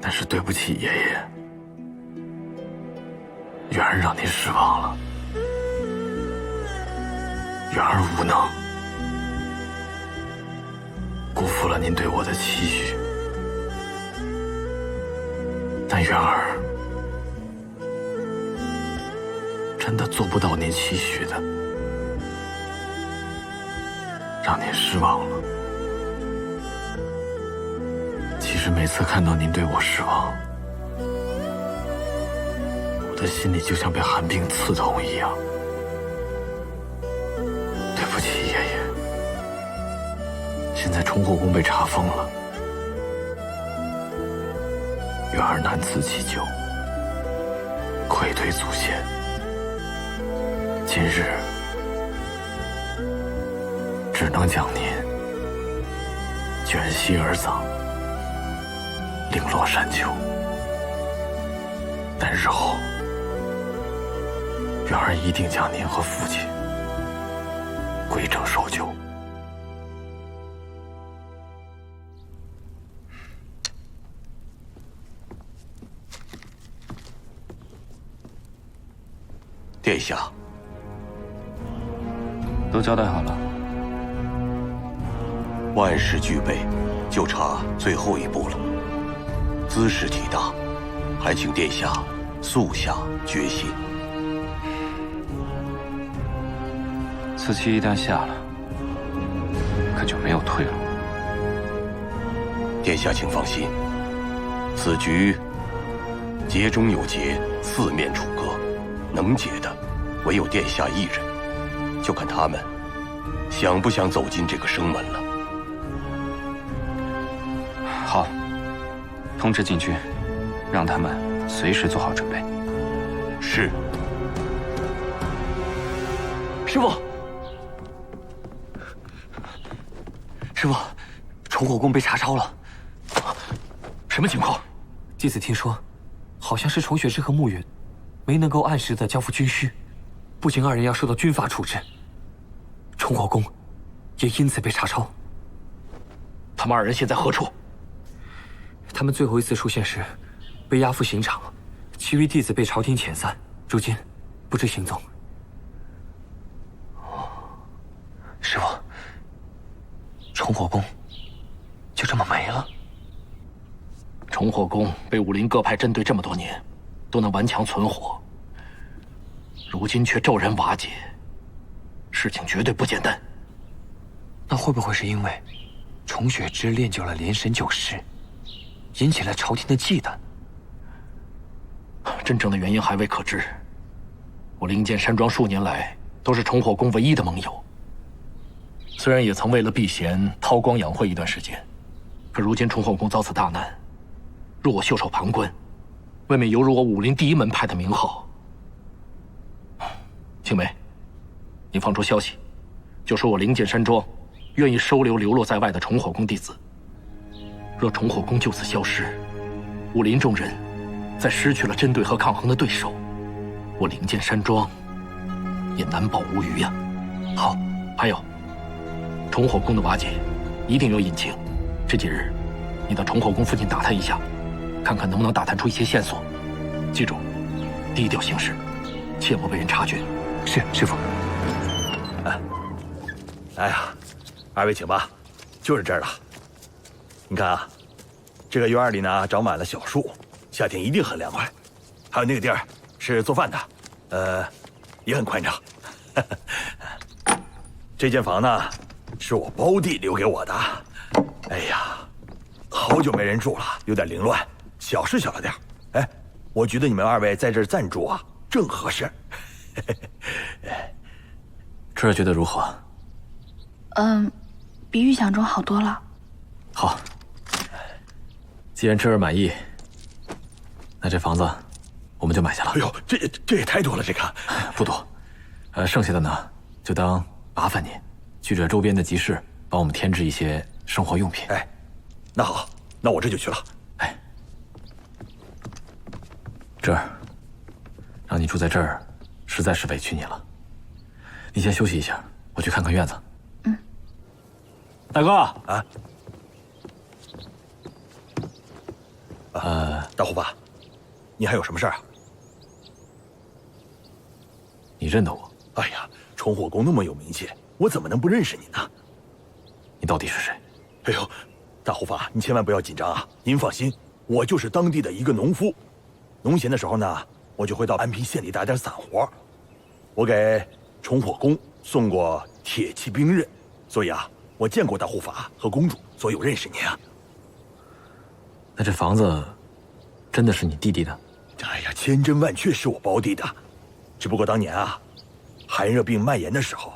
但是对不起爷爷，元儿让您失望了，元儿无能，辜负了您对我的期许。但元儿真的做不到您期许的，让您失望了。其实每次看到您对我失望，我的心里就像被寒冰刺痛一样。对不起，爷爷。现在崇火宫被查封了，元儿难辞其咎，愧对祖先。今日只能将您卷席而葬，零落山丘。但日后，元儿一定将您和父亲归正守旧。殿下，都交代好了，万事俱备，就差最后一步了。兹事体大，还请殿下速下决心。此期一旦下了，可就没有退路。殿下请放心，此局劫中有劫，四面楚歌，能解的唯有殿下一人，就看他们想不想走进这个生门了。好，通知禁军，让他们随时做好准备。是。师父，师父，崇火宫被查抄了。什么情况？弟子听说，好像是崇雪之和慕云没能够按时的交付军需，不仅二人要受到军法处置，崇火宫也因此被查抄。他们二人现在何处？他们最后一次出现时被押赴刑场，其余弟子被朝廷遣散，如今不知行踪。师父，崇火宫就这么没了？崇火宫被武林各派针对这么多年，都能顽强存活，如今却骤然瓦解，事情绝对不简单。那会不会是因为崇雪之练就了连神九式，引起了朝廷的忌惮？真正的原因还未可知。我灵剑山庄数年来都是崇火宫唯一的盟友，虽然也曾为了避嫌韬光养晦一段时间，可如今崇火宫遭此大难，若我袖手旁观，未免犹如我武林第一门派的名号。青梅，你放出消息，就说我灵剑山庄愿意收留流落在外的崇火宫弟子。若崇火宫就此消失，武林众人再失去了针对和抗衡的对手，我灵剑山庄也难保无虞呀。好，还有，崇火宫的瓦解一定有隐情，这几日你到崇火宫附近打探一下，看看能不能打探出一些线索。记住，低调行事，切莫被人察觉。是，师父。哎呀，二位请吧，就是这儿了。你看啊，这个院儿里呢长满了小树，夏天一定很凉快。还有那个地儿是做饭的，也很宽敞。这间房呢，是我胞弟留给我的。哎呀，好久没人住了，有点凌乱，小是小了点。哎，我觉得你们二位在这儿暂住啊，正合适。这儿觉得如何？比预想中好多了。好，既然这儿满意，那这房子我们就买下了。哎呦，这也太多了，这个不多，剩下的呢就当麻烦您去这周边的集市帮我们添置一些生活用品。哎，那好，那我这就去了。哎，这儿让你住在这儿，实在是委屈你了。你先休息一下，我去看看院子。大哥啊，大护法，你还有什么事儿啊？你认得我？哎呀，崇火宫那么有名气，我怎么能不认识你呢？你到底是谁？哎呦，大护法，你千万不要紧张啊！您放心，我就是当地的一个农夫。农闲的时候呢，我就会到安平县里打点散活。我给崇火宫送过铁器兵刃，所以啊，我见过大护法和公主，所以我认识您啊。那这房子真的是你弟弟的？哎呀，千真万确是我胞弟的，只不过当年啊，寒热病蔓延的时候，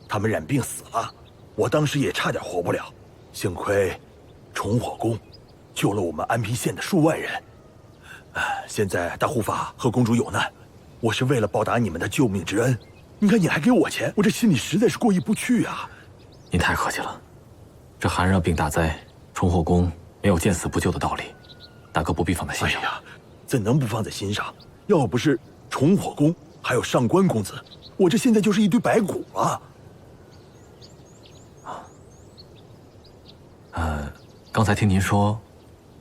他们染病死了，我当时也差点活不了。幸亏崇火宫救了我们安平县的数万人。现在大护法和公主有难，我是为了报答你们的救命之恩。你看你还给我钱，我这心里实在是过意不去啊。您太客气了，这寒热病大灾，崇火宫没有见死不救的道理，大哥不必放在心上。哎呀，怎能不放在心上？要不是崇火宫还有上官公子，我这现在就是一堆白骨了。刚才听您说，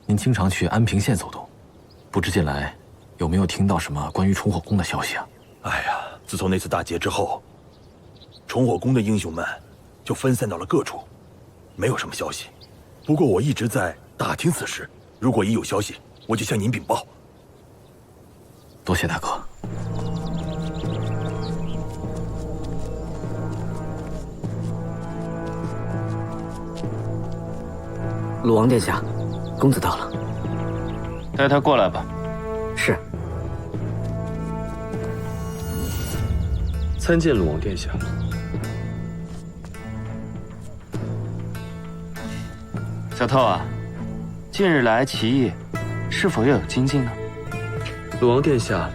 您经常去安平县走动，不知近来有没有听到什么关于崇火宫的消息啊？哎呀，自从那次大劫之后，崇火宫的英雄们就分散到了各处，没有什么消息。不过我一直在打听此事，如果一有消息，我就向您禀报。多谢大哥。鲁王殿下，公子到了。带他过来吧。是。参见鲁王殿下。小透啊，近日来棋艺是否又有精进呢？鲁王殿下，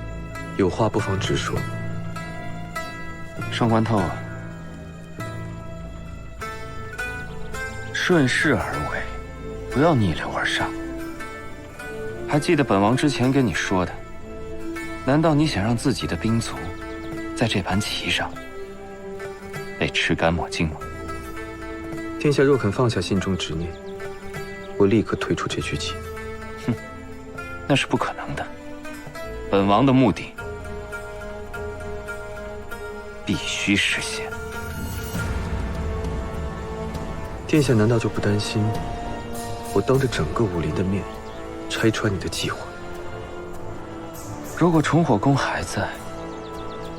有话不妨直说。上官透啊，顺势而为，不要逆流而上。还记得本王之前跟你说的，难道你想让自己的兵卒在这盘棋上被吃干抹净吗？殿下若肯放下心中执念，我立刻退出这局棋。哼，那是不可能的。本王的目的必须实现。殿下难道就不担心我当着整个武林的面拆穿你的计划？如果崇火宫还在，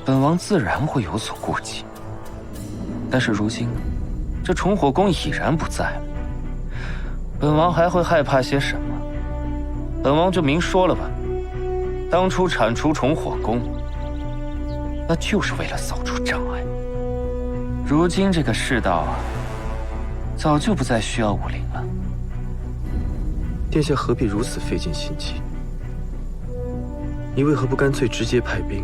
本王自然会有所顾忌。但是如今，这崇火宫已然不在了，本王还会害怕些什么？本王就明说了吧，当初铲除崇火宫，那就是为了扫除障碍。如今这个世道啊，早就不再需要武林了。殿下何必如此费尽心机？你为何不干脆直接派兵，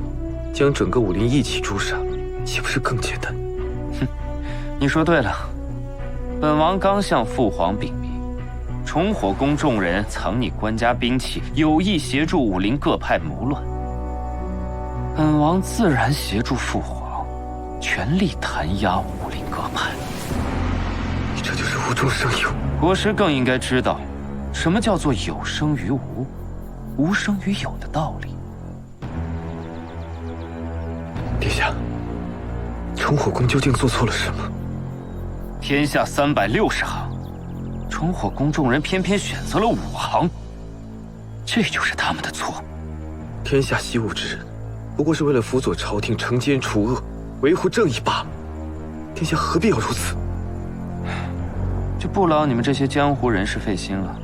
将整个武林一起诛杀，岂不是更简单？哼，你说对了。本王刚向父皇禀明，崇火宫众人藏匿官家兵器，有意协助武林各派谋乱。本王自然协助父皇，全力弹压武林各派。你这就是无中生有。国师更应该知道，什么叫做有生于无，无生于有的道理。殿下，崇火宫究竟做错了什么？天下360行，崇火宫众人偏偏选择了5行，这就是他们的错。天下习武之人，不过是为了辅佐朝廷惩奸除恶，维护正义罢了。殿下何必要如此？就不劳你们这些江湖人士费心了。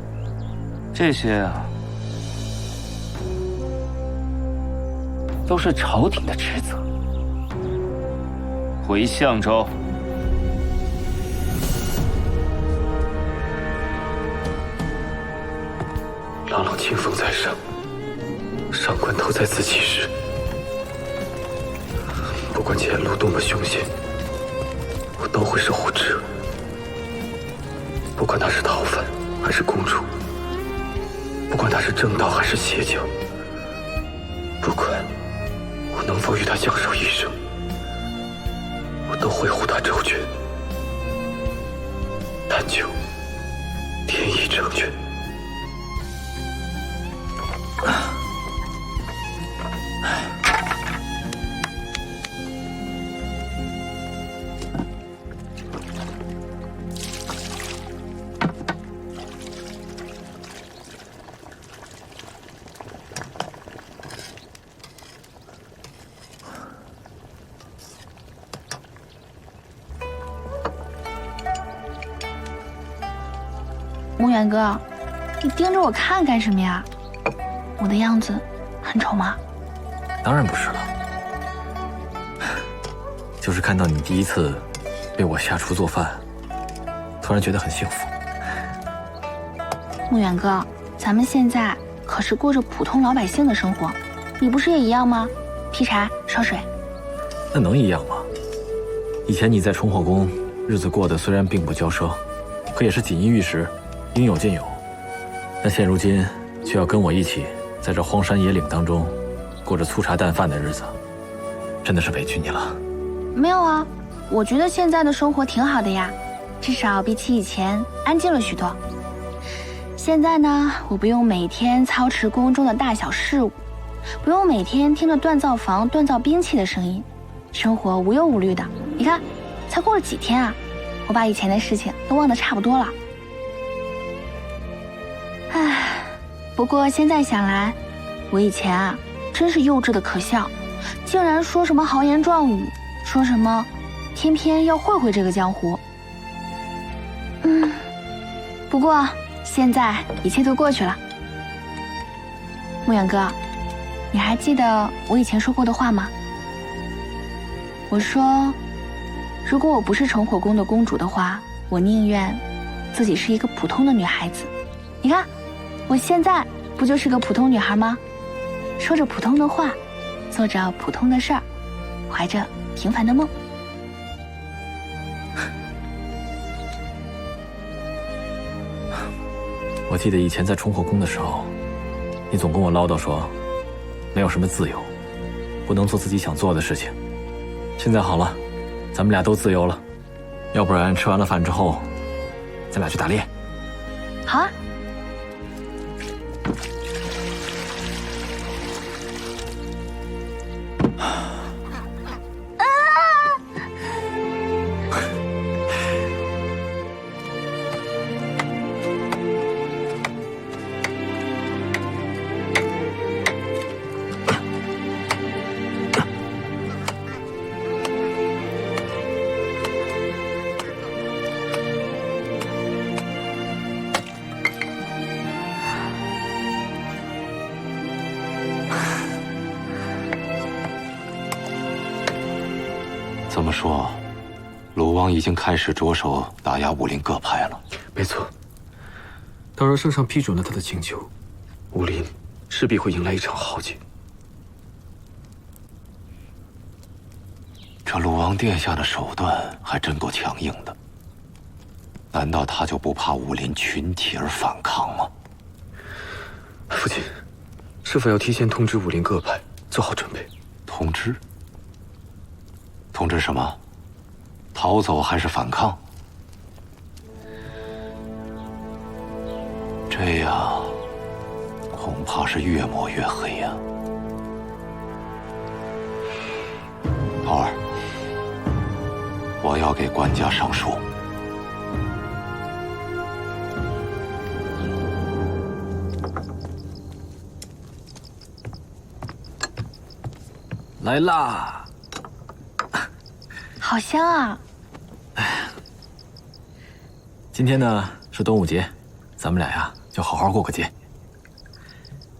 这些啊，都是朝廷的职责。回相州。朗朗清风在上，上官头在自其时。不管前路多么凶险，我都会守护之恩。不管他是逃犯还是公主，不管他是正道还是邪教，不管我能否与他相守一生，我都会护他周全，但求天意成全。远哥，你盯着我看干什么呀？我的样子很丑吗？当然不是了，就是看到你第一次被我下厨做饭，突然觉得很幸福。穆远哥，咱们现在可是过着普通老百姓的生活，你不是也一样吗？劈柴、烧水。那能一样吗？以前你在重火宫日子过得虽然并不骄奢，可也是锦衣玉食，应有尽有。但现如今却要跟我一起在这荒山野岭当中过着粗茶淡饭的日子，真的是委屈你了。没有啊，我觉得现在的生活挺好的呀，至少比起以前安静了许多。现在呢，我不用每天操持宫中的大小事务，不用每天听着锻造房锻造兵器的声音，生活无忧无虑的。你看，才过了几天啊，我把以前的事情都忘得差不多了。唉，不过现在想来，我以前啊，真是幼稚的可笑，竟然说什么豪言壮语，说什么偏偏要会会这个江湖。不过现在一切都过去了。穆远哥，你还记得我以前说过的话吗？我说，如果我不是重火宫的公主的话，我宁愿自己是一个普通的女孩子。你看，我现在不就是个普通女孩吗？说着普通的话，做着普通的事儿，怀着平凡的梦。我记得以前在重火宫的时候，你总跟我唠叨说，没有什么自由，不能做自己想做的事情。现在好了，咱们俩都自由了，要不然吃完了饭之后，咱俩去打猎。好啊。这么说，鲁王已经开始着手打压武林各派了。没错，到时候圣上批准了他的请求，武林势必会迎来一场浩劫。这鲁王殿下的手段还真够强硬的，难道他就不怕武林群起而反抗吗？父亲，是否要提前通知武林各派，做好准备？通知？通知什么？逃走还是反抗？这样恐怕是越抹越黑呀。桃儿，我要给官家上书。来啦！好香啊！今天呢是端午节，咱们俩呀就好好过个节。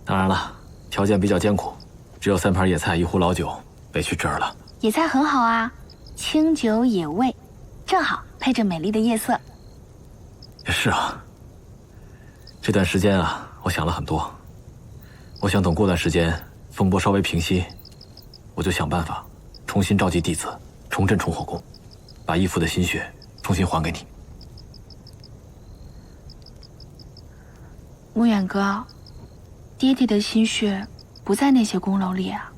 当然了，条件比较艰苦，只有3盘野菜1壶老酒，委屈侄儿了。野菜很好啊，清酒野味，正好配着美丽的夜色。也是啊，这段时间啊，我想了很多。我想等过段时间风波稍微平息，我就想办法重新召集弟子，重振重火宫，把义父的心血重新还给你。穆远哥，爹爹的心血不在那些宫楼里啊，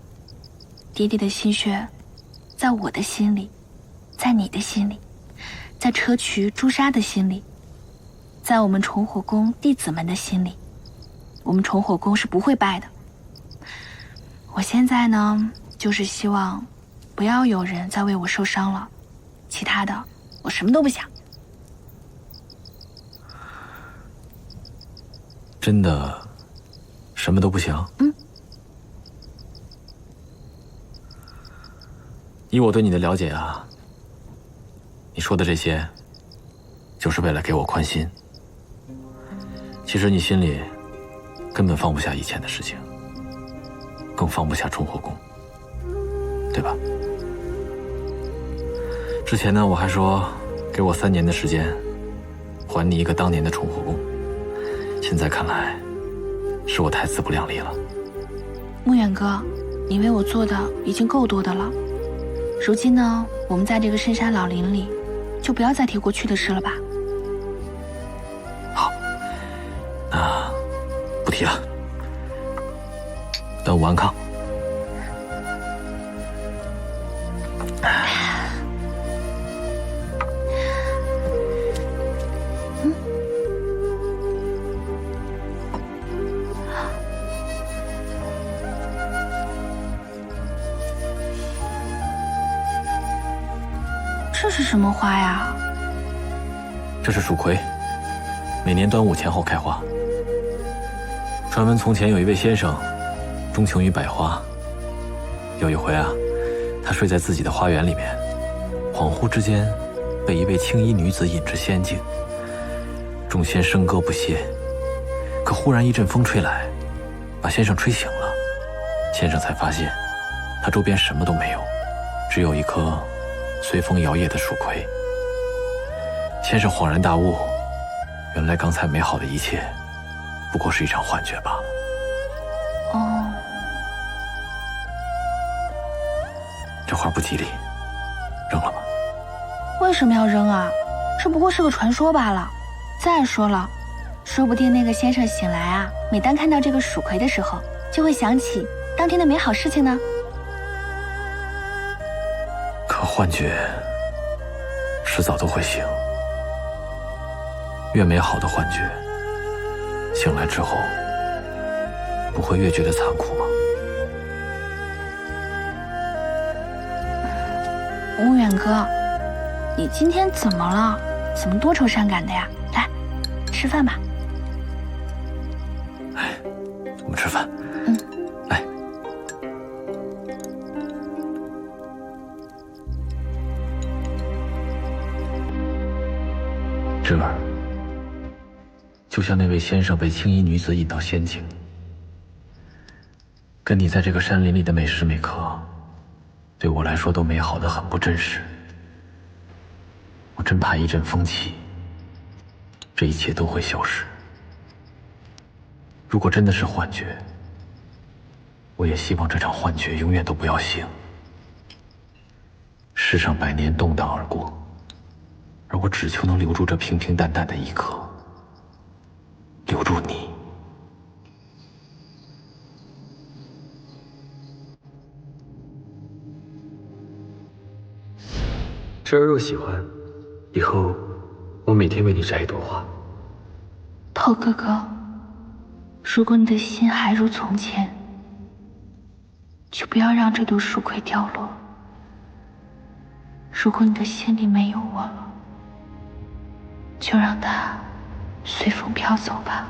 爹爹的心血在我的心里，在你的心里，在砗磲朱砂的心里，在我们重火宫弟子们的心里。我们重火宫是不会败的。我现在呢，就是希望不要有人再为我受伤了，其他的我什么都不想。真的什么都不想？以我对你的了解啊，你说的这些就是为了给我宽心。其实你心里根本放不下以前的事情，更放不下崇火宫，对吧？之前呢，我还说给我3年的时间，还你一个当年的崇火宫。现在看来，是我太自不量力了。穆远哥，你为我做的已经够多的了。如今呢，我们在这个深山老林里，就不要再提过去的事了吧。好，那不提了。端午安康。这是什么花呀？这是蜀葵，每年端午前后开花。传闻从前有一位先生，钟情于百花。有一回啊，他睡在自己的花园里面，恍惚之间，被一位青衣女子引至仙境。众仙笙歌不歇，可忽然一阵风吹来，把先生吹醒了。先生才发现，他周边什么都没有，只有一棵随风摇曳的蜀葵。先生恍然大悟，原来刚才美好的一切，不过是一场幻觉罢了。哦，这花不吉利，扔了吧。为什么要扔啊？这不过是个传说罢了。再说了，说不定那个先生醒来啊，每当看到这个蜀葵的时候，就会想起当天的美好事情呢。可幻觉迟早都会醒，越美好的幻觉，醒来之后不会越觉得残酷吗？吴远哥，你今天怎么了？怎么多愁善感的呀？来，吃饭吧。哎，我们吃饭。来。这儿就像那位先生被青衣女子引到仙境，跟你在这个山林里的每时每刻，对我来说都美好的很不真实。我真怕一阵风起，这一切都会消失。如果真的是幻觉，我也希望这场幻觉永远都不要醒。世上百年动荡而过，而我只求能留住这平平淡淡的一刻，留住你。侄儿若喜欢，以后我每天为你摘一朵花。头哥哥，如果你的心还如从前，就不要让这朵蜀葵掉落。如果你的心里没有我了，就让它随风飘走吧。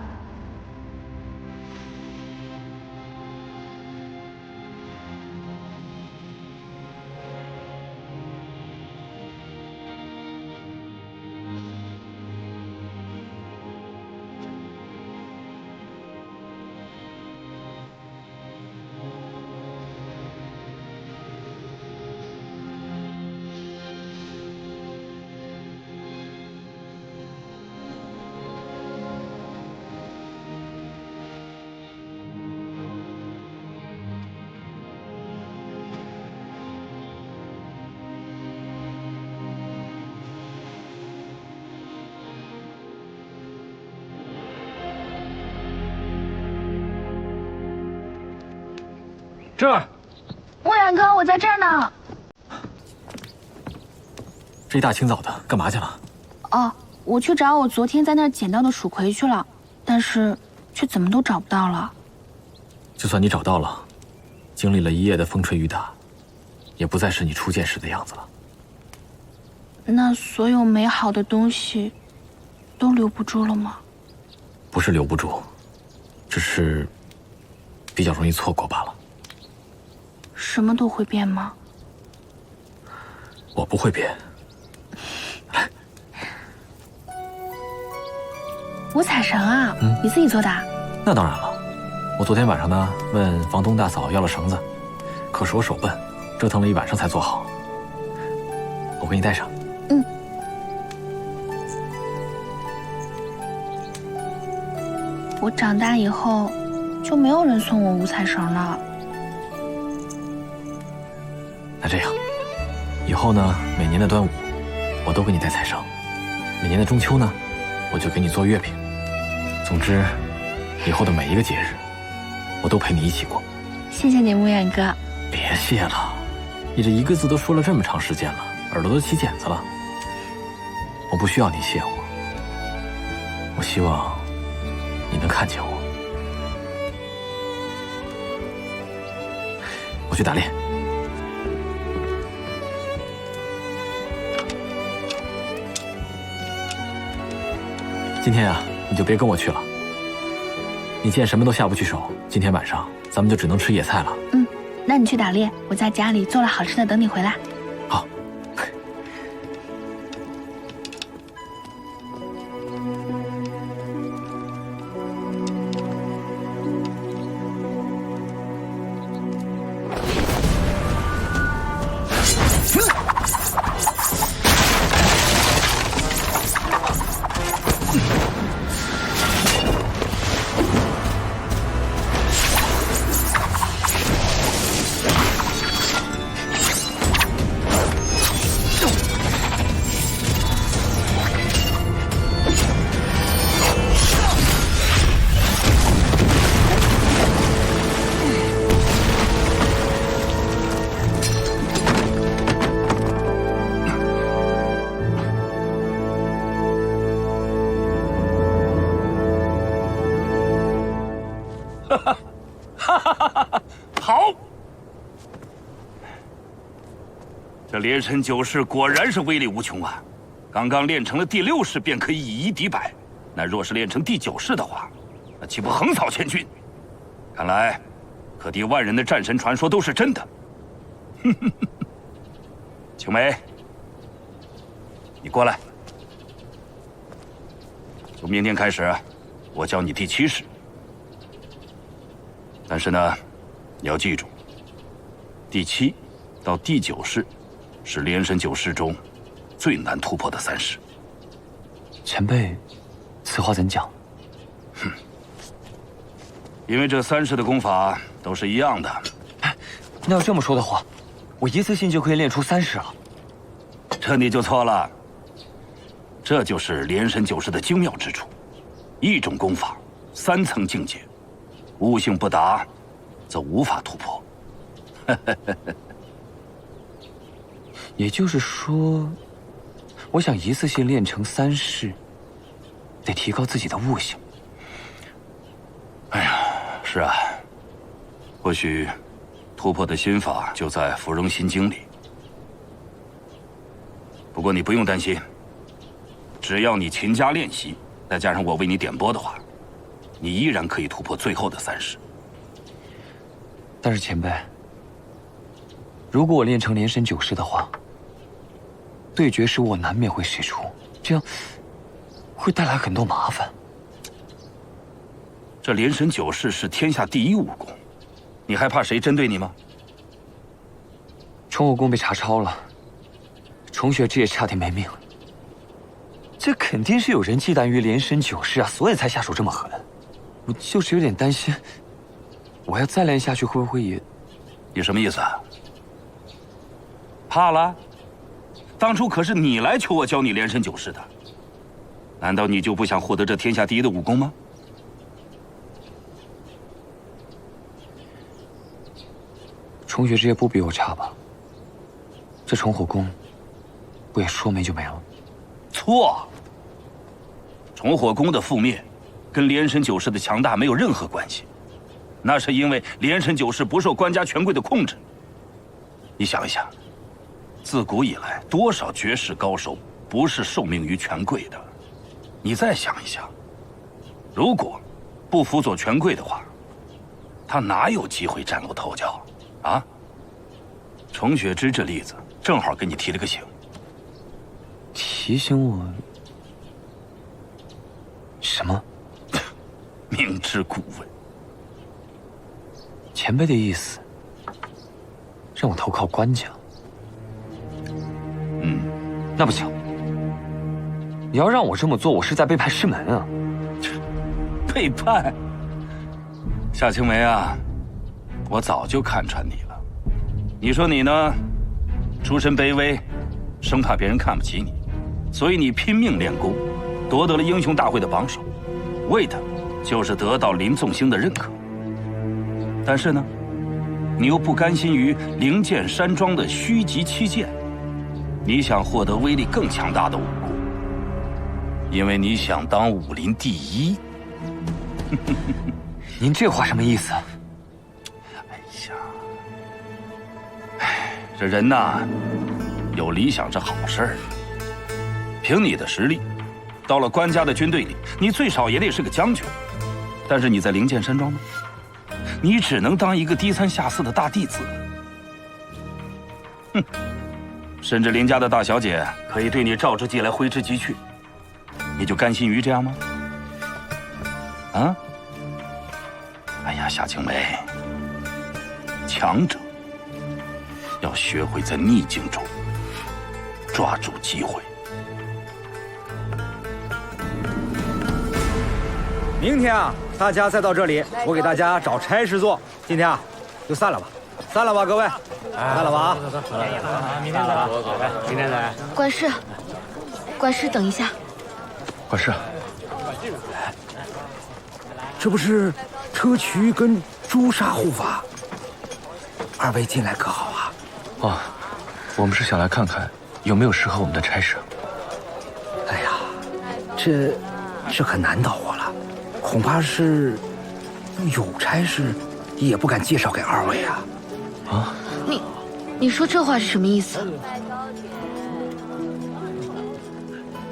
这儿，莫远哥，我在这儿呢。这一大清早的干嘛去了？哦，我去找我昨天在那儿捡到的蜀葵去了，但是却怎么都找不到了。就算你找到了，经历了一夜的风吹雨打，也不再是你初见时的样子了。那所有美好的东西都留不住了吗？不是留不住，只是比较容易错过罢了。什么都会变吗？我不会变。来，五彩绳啊，你自己做的啊？那当然了，我昨天晚上呢问房东大嫂要了绳子，可是我手笨，折腾了一晚上才做好。我给你带上。嗯。我长大以后就没有人送我五彩绳了。那这样，以后呢，每年的端午我都给你带彩绳，每年的中秋呢，我就给你做月饼。总之，以后的每一个节日，我都陪你一起过。谢谢你，牧远哥。别谢了，你这一个字都说了这么长时间了，耳朵都起茧子了。我不需要你谢我，我希望你能看见我。我去打猎。今天啊，你就别跟我去了。你见什么都下不去手，今天晚上咱们就只能吃野菜了。嗯，那你去打猎，我在家里做了好吃的等你回来。好。好，这连神九式果然是威力无穷啊！刚刚练成了第6式，便可以以一敌百。那若是练成第9式的话，那岂不横扫千军？看来，可敌万人的战神传说都是真的。青梅，你过来。从明天开始，我教你第7式。但是呢，你要记住，第7到第9式是连神9式中最难突破的3式。前辈，此话怎讲？哼，因为这3式的功法都是一样的。那要这么说的话，我一次性就可以练出3式了。这你就错了。这就是连神9式的精妙之处，一种功法3层境界。悟性不达，则无法突破。也就是说，我想一次性练成3式，得提高自己的悟性。哎呀，是啊，或许突破的心法就在《芙蓉心经》里。不过你不用担心，只要你勤加练习，再加上我为你点拨的话，你依然可以突破最后的3式。但是前辈，如果我练成连神9式的话，对决时我难免会使出，这样会带来很多麻烦。这连神9式是天下第1武功，你还怕谁针对你吗？崇武宫被查抄了，崇雪之也差点没命。这肯定是有人忌惮于连神9式啊，所以才下手这么狠。我就是有点担心，我要再练下去会不会也……你什么意思啊？怕了？当初可是你来求我教你连神9式的，难道你就不想获得这天下第1的武功吗？崇雪之也不比我差吧？这崇火宫不也说没就没了？错。崇火宫的覆灭跟连神9式的强大没有任何关系，那是因为连神9式不受官家权贵的控制。你想一想，自古以来多少绝世高手不是受命于权贵的？你再想一想，如果不辅佐权贵的话，他哪有机会崭露头角啊？崇雪之这例子正好给你提了个醒。提醒我什么？明知故问。前辈的意思，让我投靠关家。那不行。你要让我这么做，我是在背叛师门啊！背叛？夏青梅啊，我早就看穿你了。你说你呢，出身卑微，生怕别人看不起你，所以你拼命练功，夺得了英雄大会的榜首，为的就是得到林纵星的认可。但是呢，你又不甘心于灵剑山庄的虚极七剑，你想获得威力更强大的武功，因为你想当武林第一。您这话什么意思？这人呐，有理想是好事儿。凭你的实力，到了关家的军队里，你最少也得是个将军。但是你在灵剑山庄呢，你只能当一个低三下四的大弟子。哼，甚至林家的大小姐可以对你召之即来，挥之即去，你就甘心于这样吗？啊？哎呀，夏青梅，强者要学会在逆境中抓住机会。明天啊，大家再到这里，我给大家找差事做。今天啊，就散了吧，散了吧，各位，散了吧啊！明天再来，明天再来。管事，管事，等一下。管事，这不是砗磲跟朱砂护法？二位进来可好啊？哦，我们是想来看看有没有适合我们的差事。哎呀，这可难倒我了，恐怕是有差事也不敢介绍给二位啊。啊？你说这话是什么意思？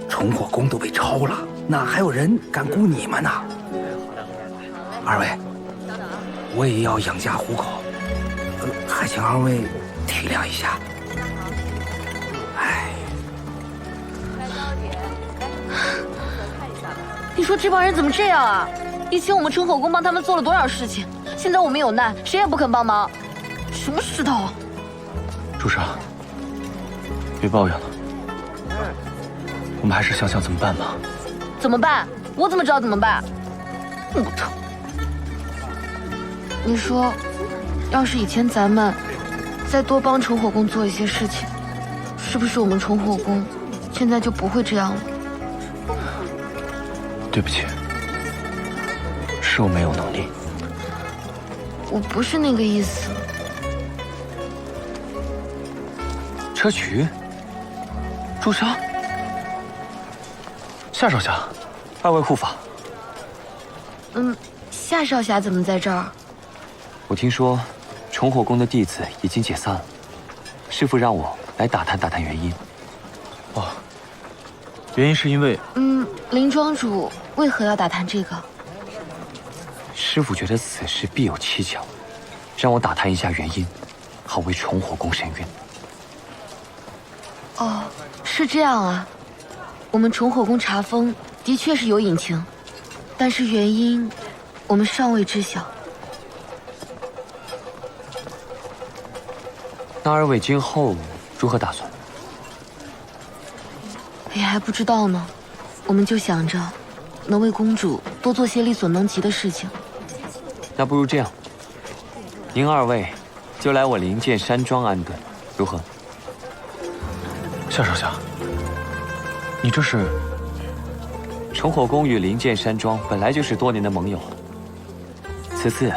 崇火宫都被抄了，哪还有人敢雇你们呢？二位，我也要养家糊口，还请二位体谅一下。哎，你说这帮人怎么这样啊？以前我们崇火宫帮他们做了多少事情，现在我们有难，谁也不肯帮忙，什么世道啊！朱砂，别抱怨了，我们还是想想怎么办吧。怎么办？我怎么知道怎么办？木头！你说，要是以前咱们再多帮崇火宫做一些事情，是不是我们崇火宫现在就不会这样了？对不起，是我没有能力。我不是那个意思。砗磲，朱砂，夏少侠，二位护法。夏少侠怎么在这儿？我听说，崇火宫的弟子已经解散了，师父让我来打探打探原因。哦，原因是因为……林庄主为何要打探这个？师父觉得此事必有蹊跷，让我打探一下原因，好为崇火宫伸冤。哦，是这样啊。我们崇火宫查封的确是有隐情，但是原因我们尚未知晓。那二位今后如何打算？也还不知道呢，我们就想着能为公主多做些力所能及的事情。那不如这样，您二位就来我灵剑山庄安顿，如何？夏少侠，你这是……崇火宫与灵剑山庄本来就是多年的盟友了。此次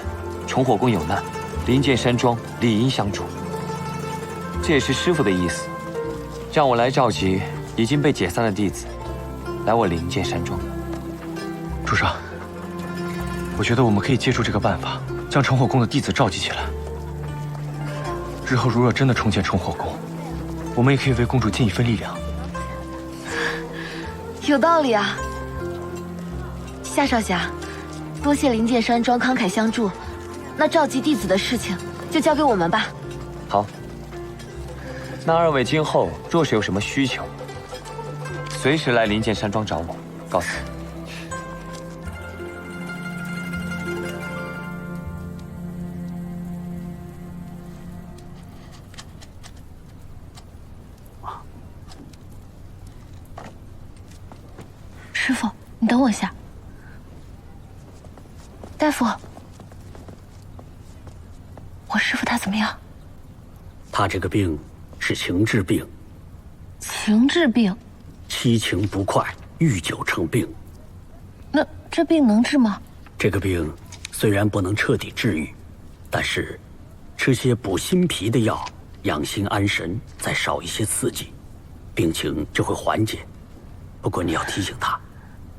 崇火宫有难，灵剑山庄理应相助。这也是师父的意思，让我来召集已经被解散的弟子，来我灵剑山庄。朱砂，我觉得我们可以借助这个办法，将崇火宫的弟子召集起来。日后如若真的重建崇火宫，我们也可以为公主尽一份力量。有道理啊，夏少侠，多谢灵剑山庄慷慨相助，那召集弟子的事情就交给我们吧。好，那二位今后若是有什么需求，随时来灵剑山庄找我。告辞。你等我一下，大夫，我师父他怎么样？他这个病是情志病，情志病，七情不快，遇酒成病。那这病能治吗？这个病虽然不能彻底治愈，但是吃些补心脾的药，养心安神，再少一些刺激，病情就会缓解。不过你要提醒他，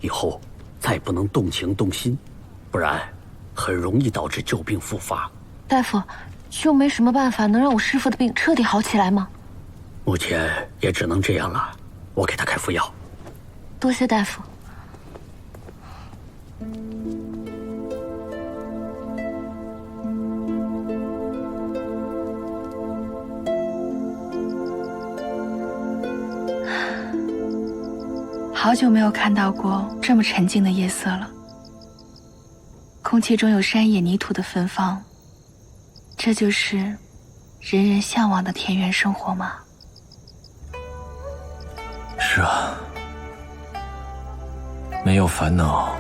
以后再不能动情动心，不然很容易导致旧病复发。大夫，就没什么办法能让我师父的病彻底好起来吗？目前也只能这样了，我给他开副药。多谢大夫。好久没有看到过这么沉静的夜色了，空气中有山野泥土的芬芳，这就是人人向往的田园生活吗？是啊，没有烦恼，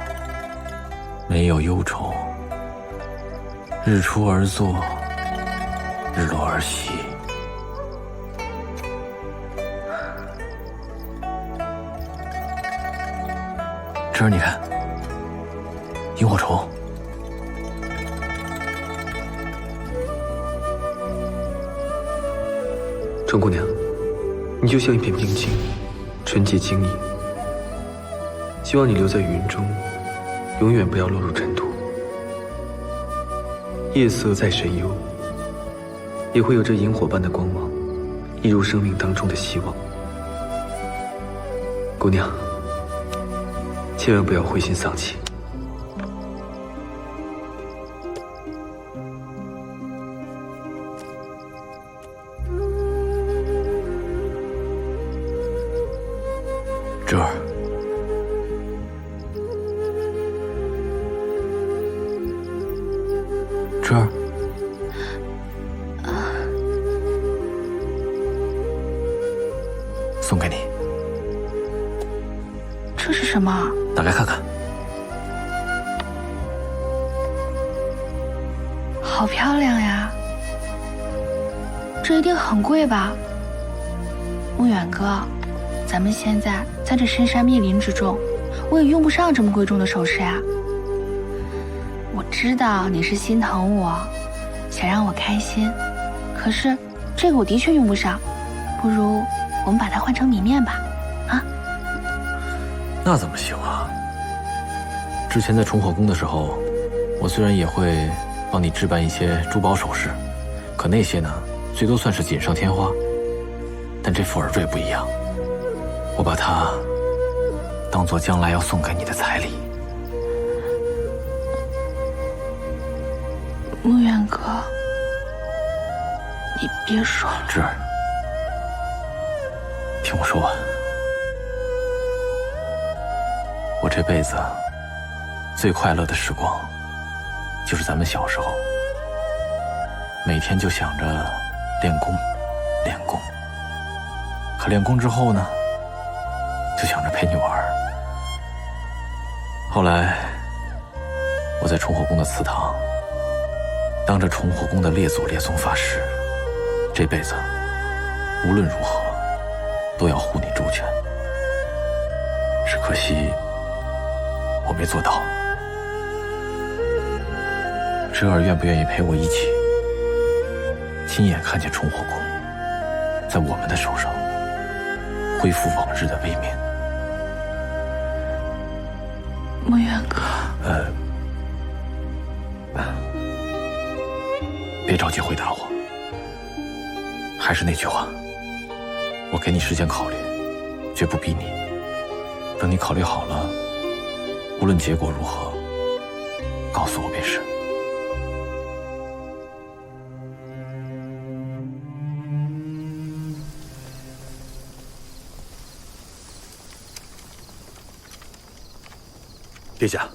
没有忧愁，日出而作，日落而息。这儿你看，萤火虫。钟姑娘，你就像一片冰晶，纯洁晶莹。希望你留在云中，永远不要落入尘土。夜色再深幽，也会有这萤火般的光芒，一如生命当中的希望。姑娘，千万不要灰心丧气。这儿，这儿，送给你。这是什么？打开看看。好漂亮呀！这一定很贵吧？穆远哥，咱们现在在这深山密林之中，我也用不上这么贵重的首饰呀。我知道你是心疼我，想让我开心，可是这个我的确用不上，不如我们把它换成米面吧，啊？那怎么行啊？之前在崇火宫的时候，我虽然也会帮你置办一些珠宝首饰，可那些呢，最多算是锦上添花。但这副耳坠不一样，我把它当做将来要送给你的彩礼。穆远哥，你别说了。芷儿，听我说完。我这辈子最快乐的时光，就是咱们小时候，每天就想着练功，练功。可练功之后呢，就想着陪你玩。后来，我在崇火宫的祠堂，当着崇火宫的列祖列宗发誓，这辈子无论如何都要护你周全。只可惜我没做到。芷儿愿不愿意陪我一起，亲眼看见崇火宫在我们的手上恢复往日的威冕？穆远哥，别着急回答我。还是那句话，我给你时间考虑，绝不逼你。等你考虑好了，无论结果如何，告诉我便是。殿下。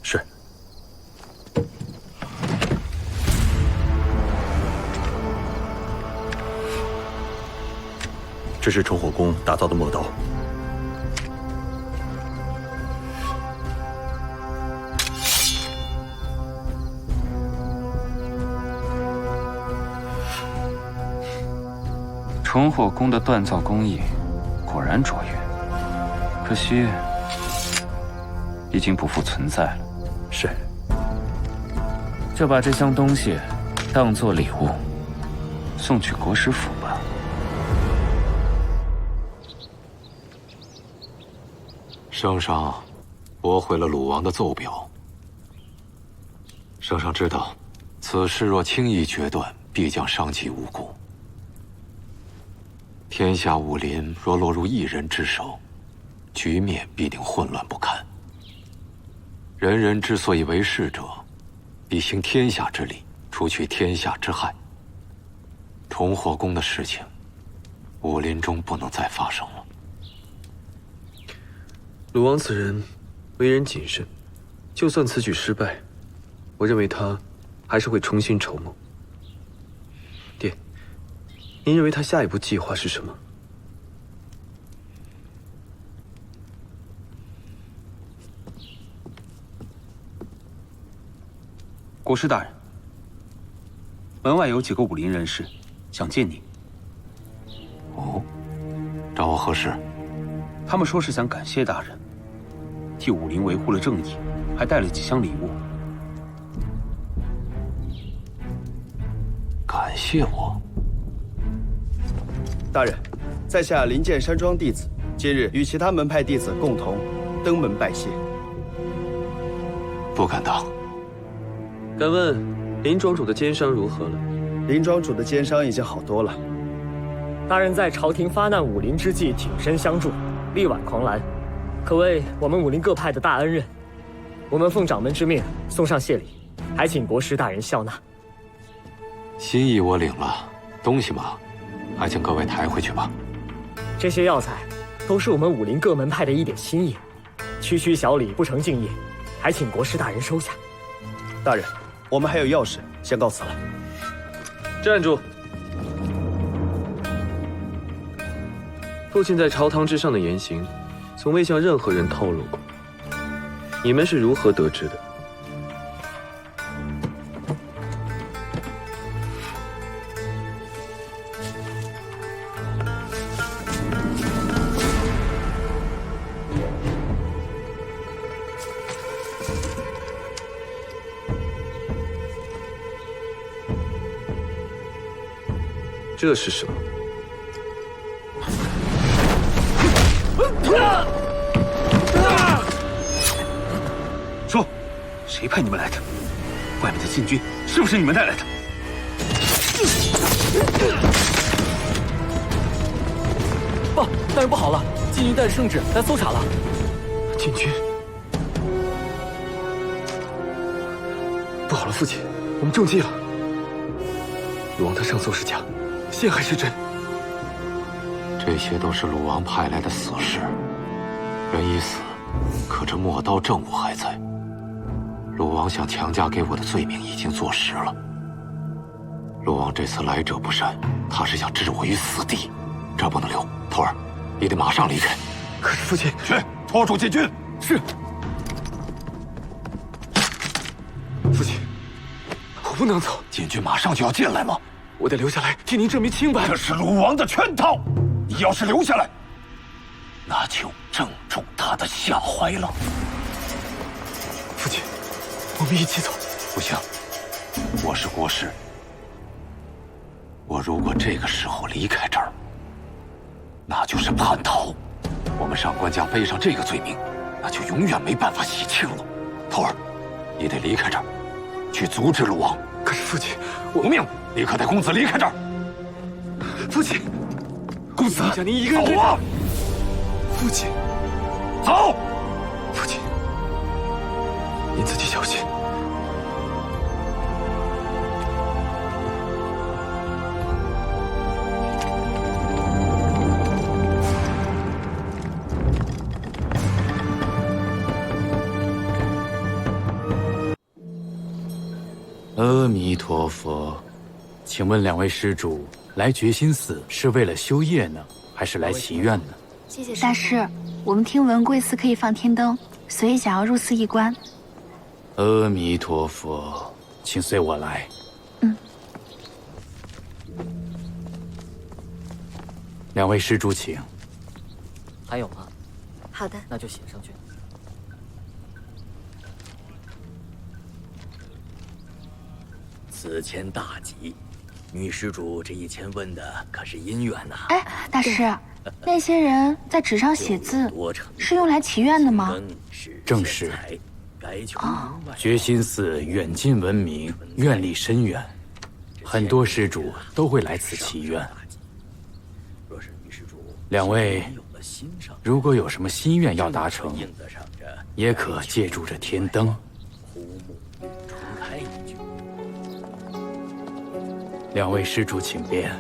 是。这是崇火宫打造的墨刀，重火宫的锻造工艺果然卓越，可惜已经不复存在了。是，就把这箱东西当作礼物送去国师府吧。圣上驳回了鲁王的奏表。圣上知道，此事若轻易决断，必将伤及无辜。天下武林若落入一人之手，局面必定混乱不堪。人人之所以为士者，必兴天下之理，除去天下之害。重火宫的事情，武林中不能再发生了。鲁王此人为人谨慎，就算此举失败，我认为他还是会重新筹谋。爹，您认为他下一步计划是什么？国师大人，门外有几个武林人士想见你。哦，找我何事？他们说是想感谢大人，替武林维护了正义，还带了几箱礼物。感谢我？大人，在下灵剑山庄弟子，今日与其他门派弟子共同登门拜谢。不敢当。敢问林庄主的奸伤如何了？林庄主的奸伤已经好多了。大人在朝廷发难武林之际挺身相助，力挽狂澜，可谓我们武林各派的大恩人。我们奉掌门之命送上谢礼，还请国师大人笑纳。心意我领了，东西嘛，还请各位抬回去吧。这些药材都是我们武林各门派的一点心意，区区小礼不成敬意，还请国师大人收下。大人，我们还有要事，先告辞了。站住！父亲在朝堂之上的言行，从未向任何人透露过。你们是如何得知的？这是什么？说，谁派你们来的？外面的禁军是不是你们带来的？报，大人不好了，禁军带着圣旨来搜查了。禁军？不好了，父亲，我们中计了。鲁王他上奏是假，陷害是真。这些都是鲁王派来的死士，人已死，可这墨刀证物还在。鲁王想强加给我的罪名已经坐实了。鲁王这次来者不善，他是想置我于死地，这不能留。徒儿，你得马上离开。可是父亲，去拖住禁军。是。父亲，我不能走。禁军马上就要进来吗？我得留下来替您证明清白。这是鲁王的圈套，你要是留下来，那就正中他的下怀了。父亲，我们一起走。不行，我是国师，我如果这个时候离开这儿，那就是叛逃。我们上官家背上这个罪名，那就永远没办法洗清了。徒儿，你得离开这儿，去阻止鲁王。可是父亲，无命！立刻带公子离开这儿。父亲，公子，想您一个人走啊！父亲，走！父亲，您自己小心。阿弥陀佛，请问两位施主来觉心寺是为了修业呢，还是来祈愿呢？谢谢大师，我们听闻贵寺可以放天灯，所以想要入寺一观。阿弥陀佛，请随我来。两位施主请。还有吗？好的，那就写上去。此签大吉，女施主这一签问的可是姻缘呐。哎，大师，那些人在纸上写字，是用来祈愿的吗？正是。觉心寺远近闻名，愿力深远，很多施主都会来此祈愿。两位，如果有什么心愿要达成，也可借助这天灯。两位施主请便。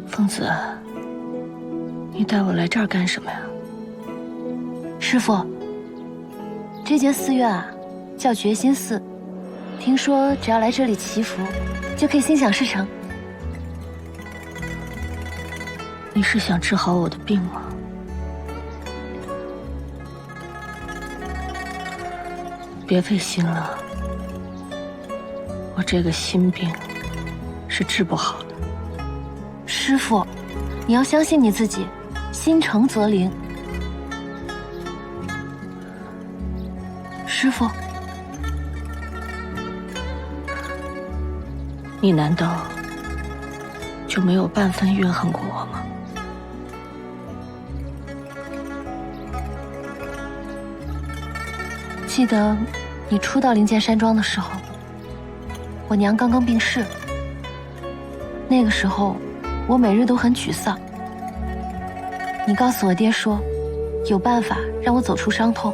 疯子，你带我来这儿干什么呀？师父，这间寺院啊，叫觉心寺。听说只要来这里祈福，就可以心想事成。你是想治好我的病吗？别费心了，我这个心病是治不好的。师父，你要相信你自己，心诚则灵。师父，你难道就没有半分怨恨过我吗？记得你初到灵剑山庄的时候，我娘刚刚病逝。那个时候，我每日都很沮丧。你告诉我爹说，有办法让我走出伤痛，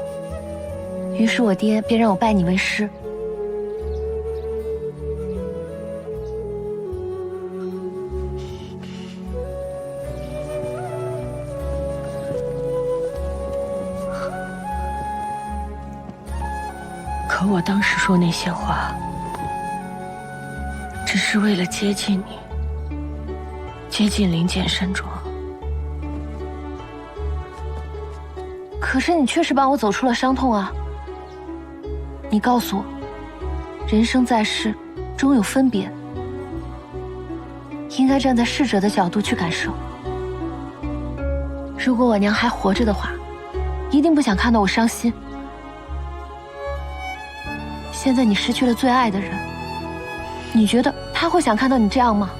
于是我爹便让我拜你为师。可我当时说那些话，只是为了接近你，接近灵剑山庄。可是你确实帮我走出了伤痛啊！你告诉我，人生在世，终有分别，应该站在逝者的角度去感受。如果我娘还活着的话，一定不想看到我伤心。现在你失去了最爱的人，你觉得他会想看到你这样吗？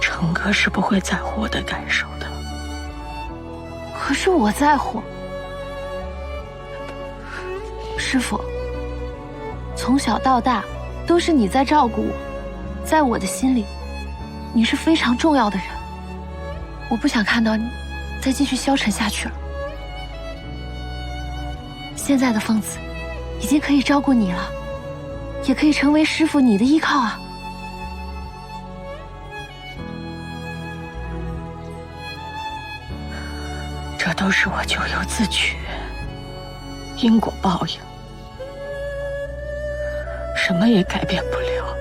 成哥是不会在乎我的感受的。可是我在乎。师父，从小到大都是你在照顾我，在我的心里，你是非常重要的人。我不想看到你再继续消沉下去了。现在的疯子已经可以照顾你了，也可以成为师父你的依靠啊。这都是我咎由自取，因果报应，什么也改变不了，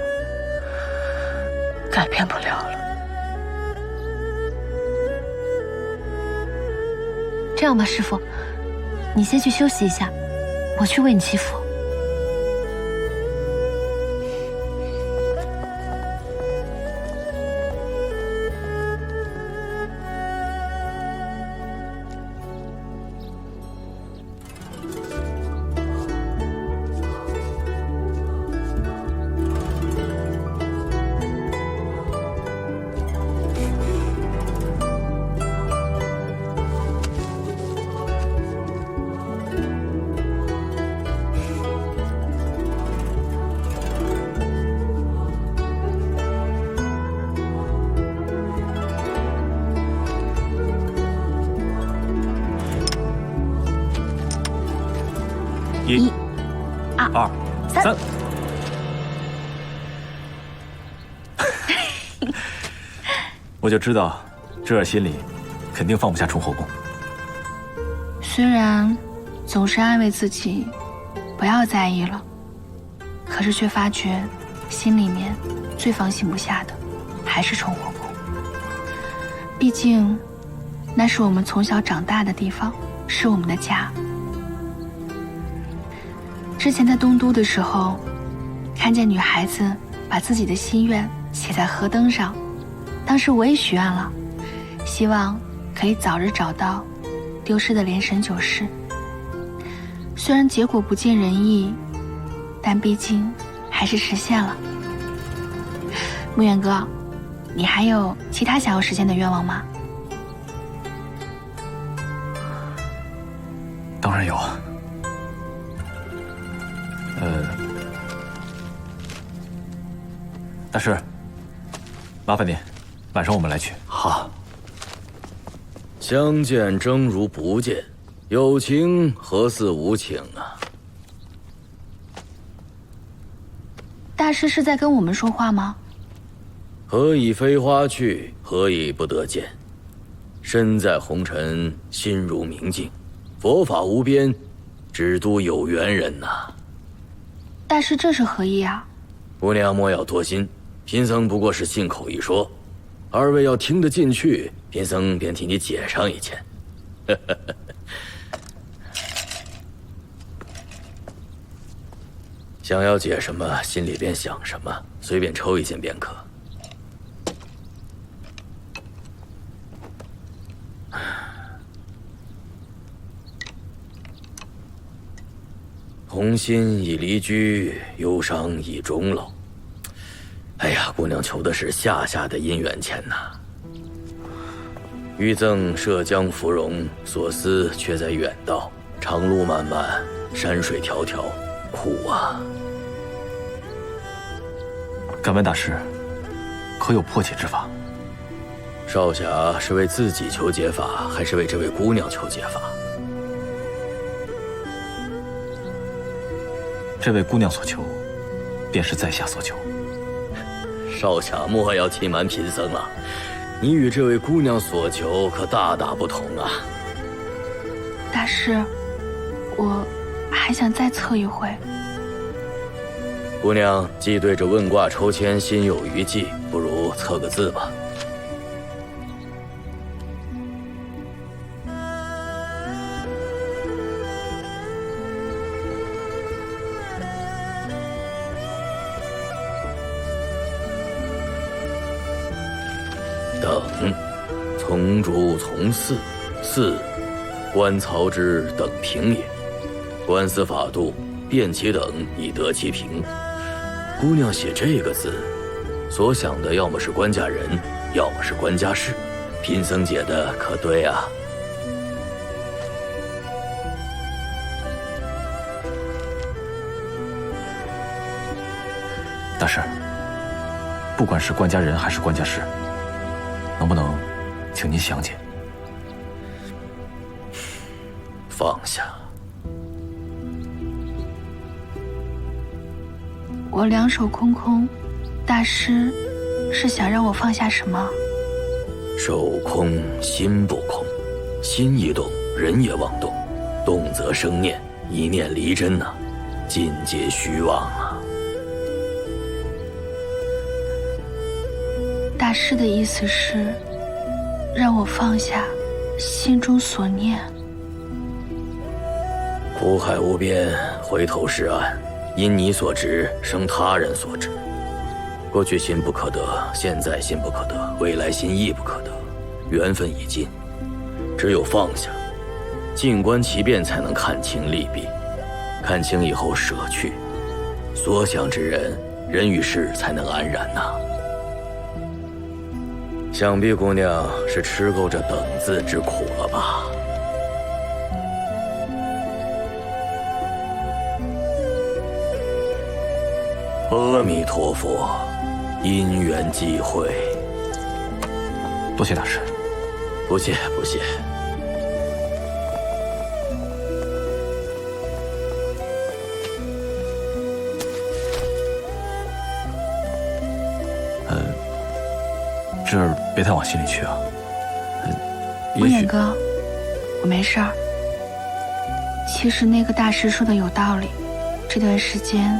改变不了了。这样吧，师父，你先去休息一下，我去为你祈福。1、2、3。我就知道，这儿心里肯定放不下崇火宫。虽然总是安慰自己不要在意了，可是却发觉心里面最放心不下的还是崇火宫。毕竟那是我们从小长大的地方，是我们的家。之前在东都的时候，看见女孩子把自己的心愿写在河灯上，当时我也许愿了，希望可以早日找到丢失的连神九世。虽然结果不尽人意，但毕竟还是实现了。穆远哥，你还有其他想要实现的愿望吗？当然有。大师，麻烦您，晚上我们来取。好。相见正如不见，有情何似无情啊！大师是在跟我们说话吗？何以飞花去，何以不得见？身在红尘，心如明镜，佛法无边，只度有缘人呐。大师这是何意啊？姑娘莫要多心，贫僧不过是信口一说，二位要听得进去，贫僧便替你解上一签。想要解什么，心里便想什么，随便抽一件便可。童心已离居，忧伤已终老。哎呀，姑娘求的是下下的姻缘钱呐。欲赠涉江芙蓉，所思却在远道。长路漫漫，山水迢迢，苦啊！敢问大师，可有破解之法？少侠是为自己求解法，还是为这位姑娘求解法？这位姑娘所求，便是在下所求。少侠莫要欺瞒贫僧了，你与这位姑娘所求可大大不同啊！大师，我还想再测一回。姑娘既对着问卦抽签心有余悸，不如测个字吧。等，从诸从嗣，嗣，观曹之等平也。官司法度，辨其等以得其平。姑娘写这个字，所想的要么是官家人，要么是官家事。贫僧解的可对啊？大师，不管是官家人还是官家事，能不能请您详解？放下。我两手空空，大师是想让我放下什么？手空心不空，心一动，人也妄动，动则生念，一念离真呐，尽皆虚妄啊！大师的意思是让我放下心中所念。苦海无边，回头是岸。因你所执，生他人所执。过去心不可得，现在心不可得，未来心亦不可得。缘分已尽，只有放下，静观其变，才能看清利弊。看清以后舍去，所想之人，人与事才能安然呐。想必姑娘是吃够这等字之苦了吧？阿弥陀佛，因缘际会。多谢大师。不谢不谢。这儿别太往心里去啊。无眼哥，我没事儿。其实那个大师说的有道理，这段时间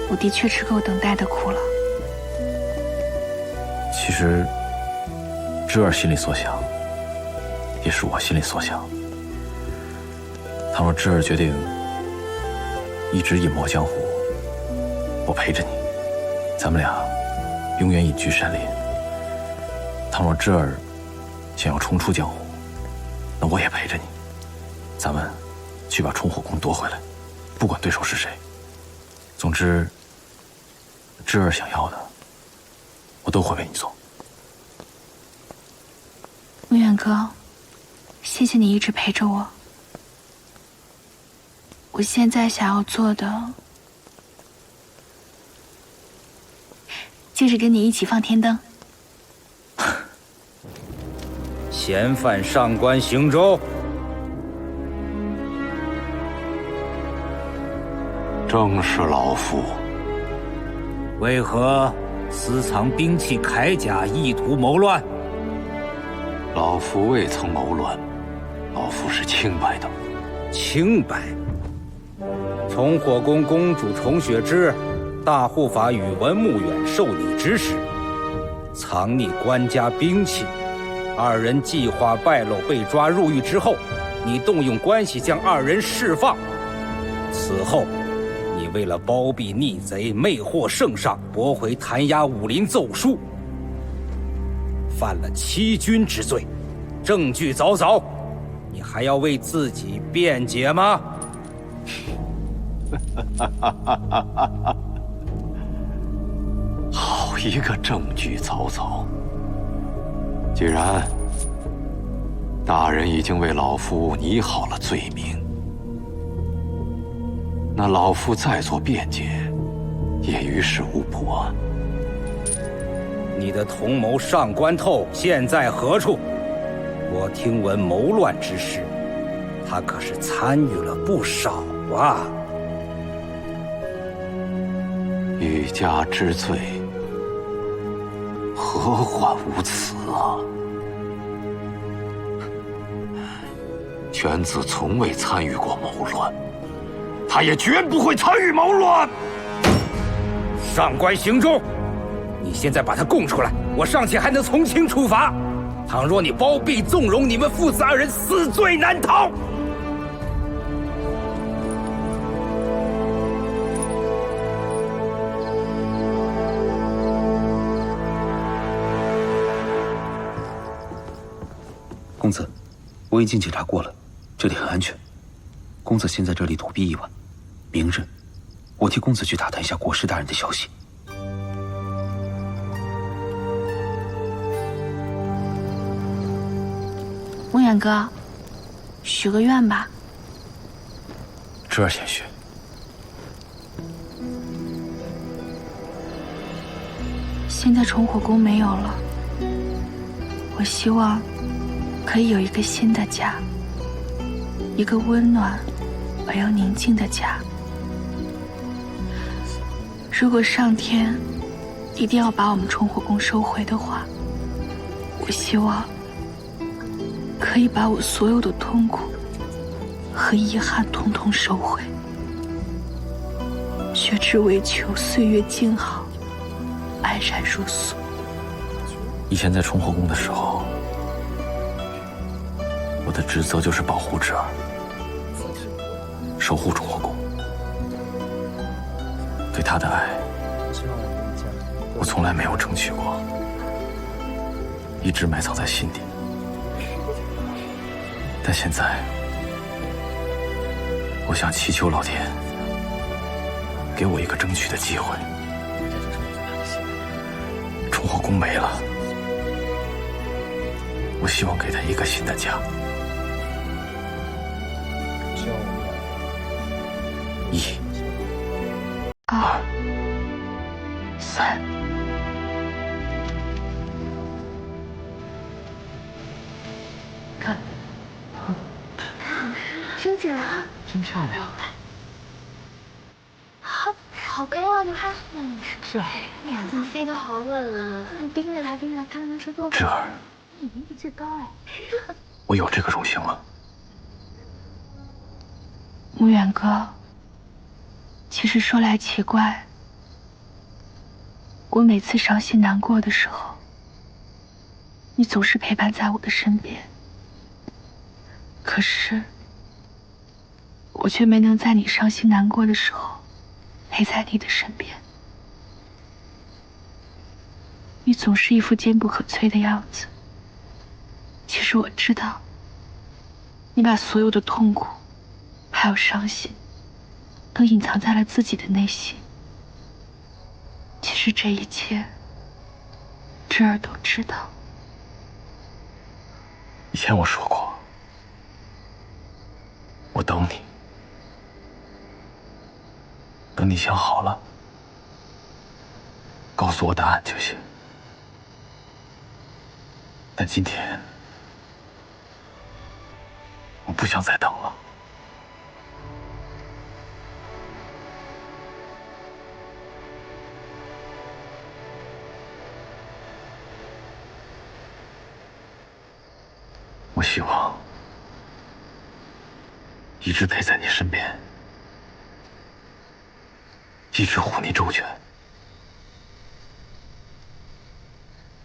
我的确吃够等待的苦了。其实，芝儿心里所想，也是我心里所想。倘若芝儿决定一直隐没江湖，我陪着你，咱们俩永远隐居山林。倘若智儿想要重出江湖，那我也陪着你，咱们去把崇火宫夺回来，不管对手是谁。总之，智儿想要的，我都会为你做。穆远哥，谢谢你一直陪着我。我现在想要做的，就是跟你一起放天灯。嫌犯上官行舟，正是老夫。为何私藏兵器铠甲，意图谋乱？老夫未曾谋乱，老夫是清白的。清白。崇火宫公主崇雪之，大护法宇文穆远受你指使，藏匿官家兵器。二人计划败露，被抓入狱之后，你动用关系将二人释放。此后，你为了包庇逆贼，魅惑圣上，驳回弹压武林奏疏，犯了欺君之罪，证据凿凿，你还要为自己辩解吗？好一个证据凿凿！既然大人已经为老夫拟好了罪名，那老夫再做辩解，也于事无补啊。你的同谋上官透现在何处？我听闻谋乱之事，他可是参与了不少啊。欲加之罪，何患无辞啊！犬子从未参与过谋乱，他也绝不会参与谋乱。上官行舟，你现在把他供出来，我尚且还能从轻处罚。倘若你包庇纵容，你们父子二人死罪难逃。公子，我已经检查过了，这里很安全。公子先在这里躲避一晚，明日我替公子去打探一下国师大人的消息。穆远哥，许个愿吧。智儿先许。现在崇火宫没有了，我希望可以有一个新的家，一个温暖而又宁静的家。如果上天一定要把我们崇火宫收回的话，我希望可以把我所有的痛苦和遗憾统统收回。雪之为求岁月静好，安然如素。以前在崇火宫的时候，我的职责就是保护智儿，守护崇火宫。对她的爱，我从来没有争取过，一直埋藏在心底。但现在，我想祈求老天给我一个争取的机会。崇火宫没了，我希望给他一个新的家。1、2、3。看，真假？真漂亮。好高啊！你看，是啊，你飞得好稳啊！你盯着它，盯着它，看它是多高。智儿，你比这高哎！我有这个荣幸吗？穆远哥，其实说来奇怪，我每次伤心难过的时候，你总是陪伴在我的身边。可是，我却没能在你伤心难过的时候陪在你的身边。你总是一副坚不可摧的样子，其实我知道，你把所有的痛苦还有伤心都隐藏在了自己的内心。其实这一切侄儿都知道。以前我说过，我等你，等你想好了，告诉我答案就行。但今天，我不想再等了。我希望一直陪在你身边，一直护你周全，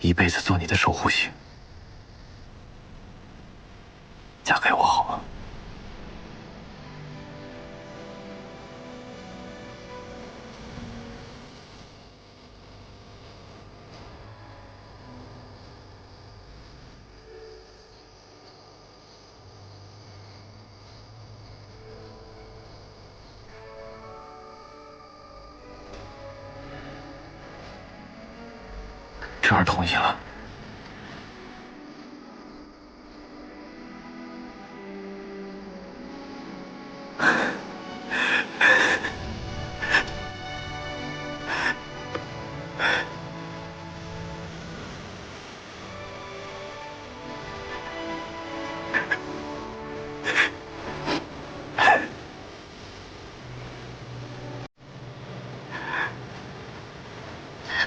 一辈子做你的守护星。嫁给我好吗？侄儿同意了。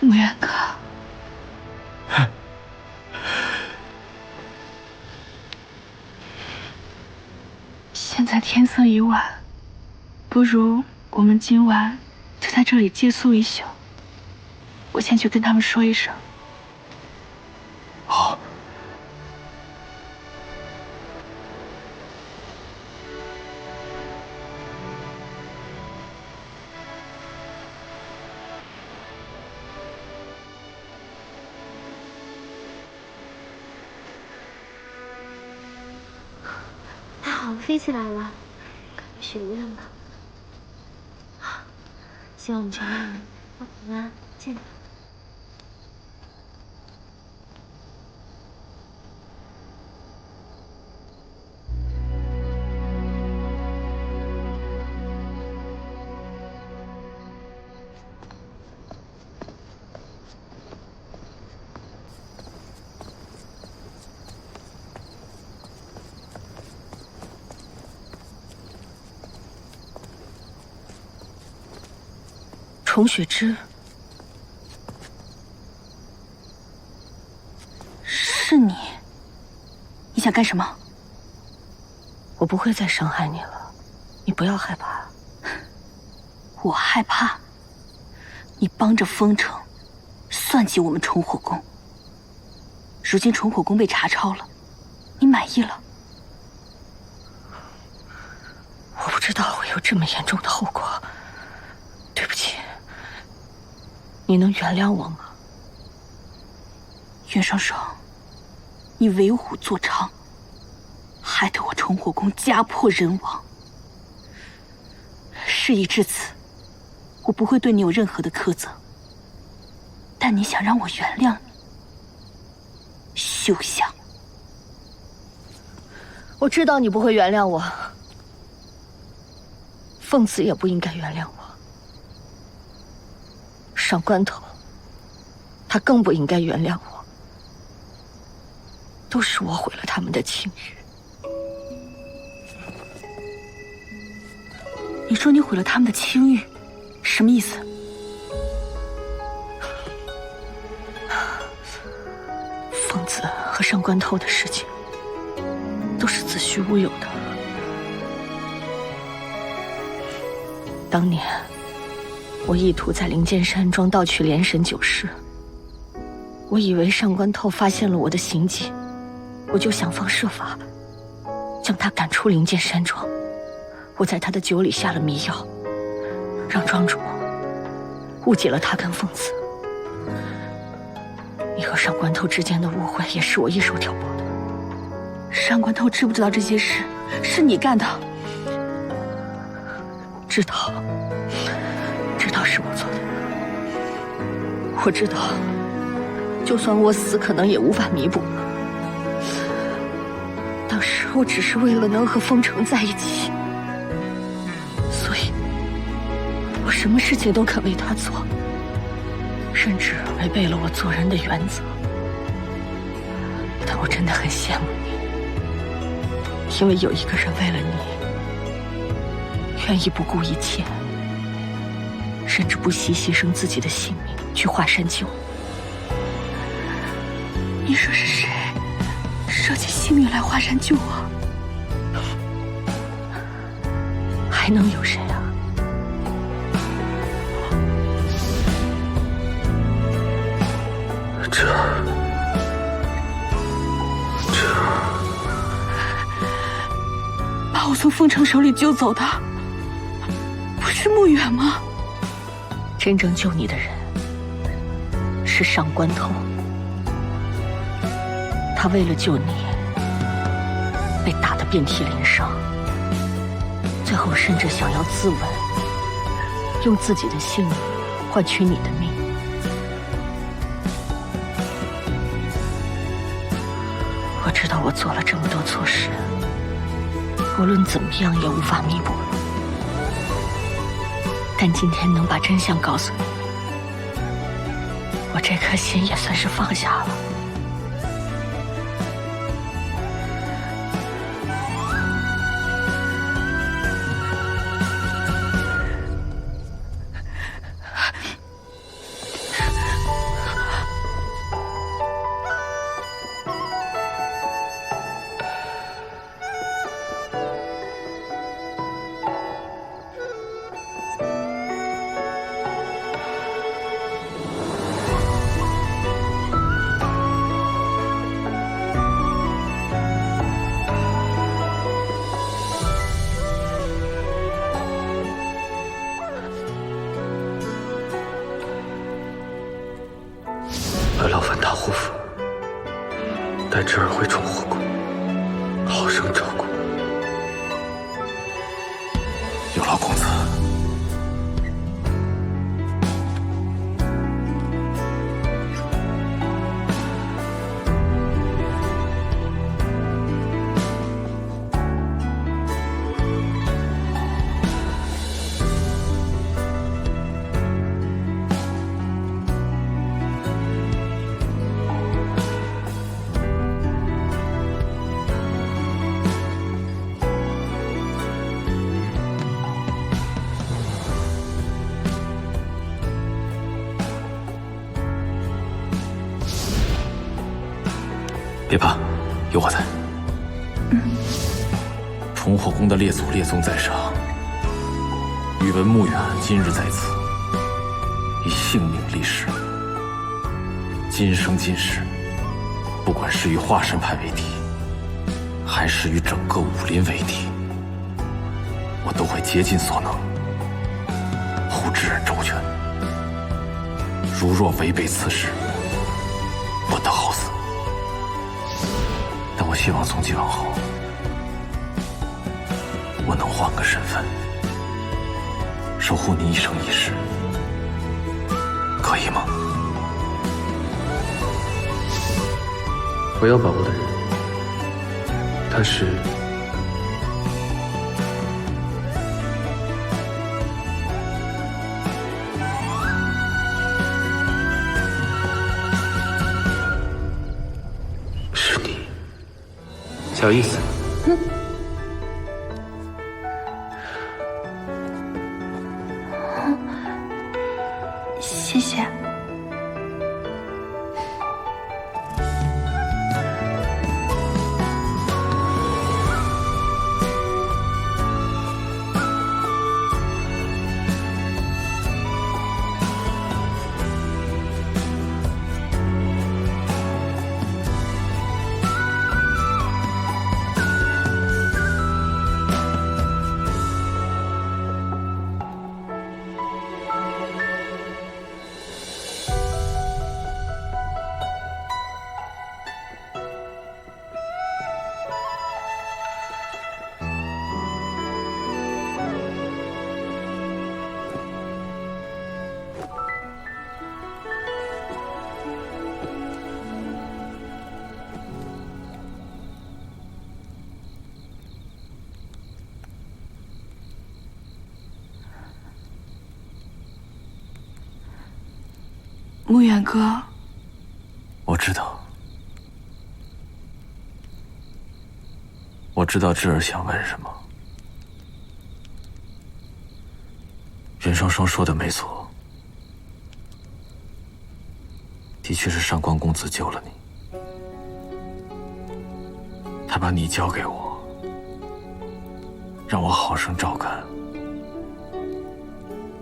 穆远哥，现在天色已晚，不如我们今晚就在这里借宿一宿。我先去跟他们说一声。好。太好了，飞起来了，感觉学院吧。希望我们全家人都平安健康。崇雪之，是你？你想干什么？我不会再伤害你了，你不要害怕。我害怕？你帮着封城，算计我们崇火宫。如今崇火宫被查抄了，你满意了？我不知道会有这么严重的后果，对不起。你能原谅我吗？袁双双，你为虎作伥，害得我崇火宫家破人亡。事已至此，我不会对你有任何的苛责。但你想让我原谅你，休想！我知道你不会原谅我，凤子也不应该原谅我。上官头，他更不应该原谅我。都是我毁了他们的清誉。你说你毁了他们的清誉，什么意思？凤子和上官头的事情，都是子虚乌有的。当年我意图在灵剑山庄盗取莲神九式，我以为上官透发现了我的行迹，我就想方设法将他赶出灵剑山庄。我在他的酒里下了迷药，让庄主误解了他跟凤子。你和上官头之间的误会也是我一手挑拨的。上官头知不知道这些事是你干的？知道，知道是我做的。我知道，就算我死，可能也无法弥补。当时我只是为了能和风城在一起，所以我什么事情都肯为他做，甚至违背了我做人的原则。但我真的很羡慕你，因为有一个人为了你，愿意不顾一切，甚至不惜牺牲自己的性命去华山救我。你说是谁舍弃性命来华山救我？还能有谁啊？这把我从凤城手里救走的，不是穆远吗？真正救你的人是上官头，他为了救你，被打得遍体鳞伤，最后甚至想要自刎，用自己的性命换取你的命。我知道我做了这么多错事，无论怎么样也无法弥补，但今天能把真相告诉你，我这颗心也算是放下了。来劳烦大护府带侄儿回崇火宫，好生照顾。有劳公子。别怕，有我在。崇火宫的列祖列宗在上，宇文穆远今日在此，以性命立誓，今生今世，不管是与华山派为敌，还是与整个武林为敌，我都会竭尽所能护侄儿周全。如若违背此事，不得好死。但我希望从今往后，我能换个身份，守护你一生一世，可以吗？我要保护的人，他是你，小意思。谢谢。穆远哥，我知道，我知道智儿想问什么。任双双说的没错，的确是上官公子救了你，他把你交给我，让我好生照看，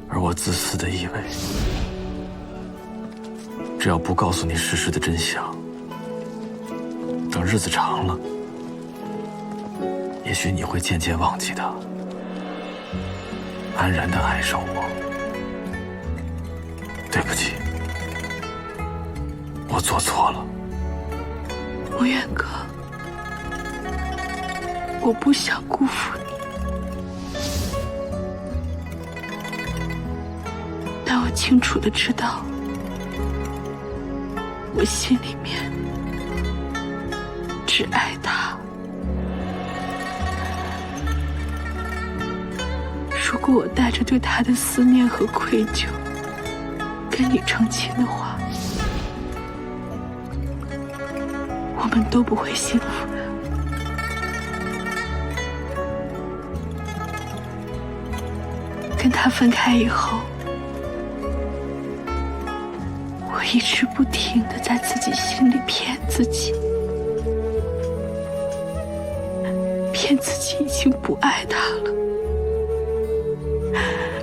而我自私的以为，只要不告诉你事实的真相，等日子长了，也许你会渐渐忘记他，安然地爱上我。对不起，我做错了。穆远哥，我不想辜负你，但我清楚地知道，我心里面只爱他。如果我带着对他的思念和愧疚跟你成亲的话，我们都不会幸福的。跟他分开以后，我一直不停地在自己心里骗自己，骗自己已经不爱他了，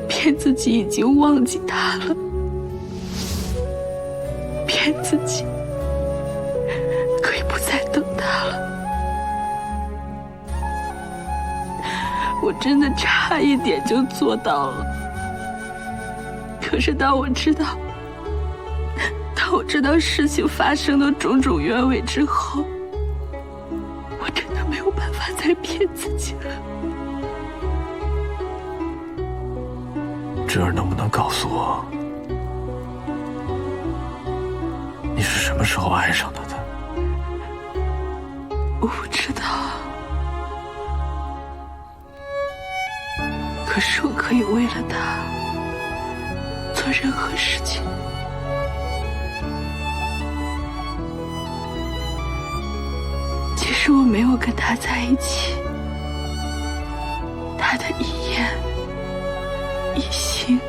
骗自己已经忘记他了，骗自己可以不再等他了。我真的差一点就做到了，可是当我知道事情发生的种种原委之后，我真的没有办法再骗自己了。智儿，能不能告诉我，你是什么时候爱上他的？我不知道，可是我可以为了他做任何事情。即使我没有跟他在一起，他的一言一行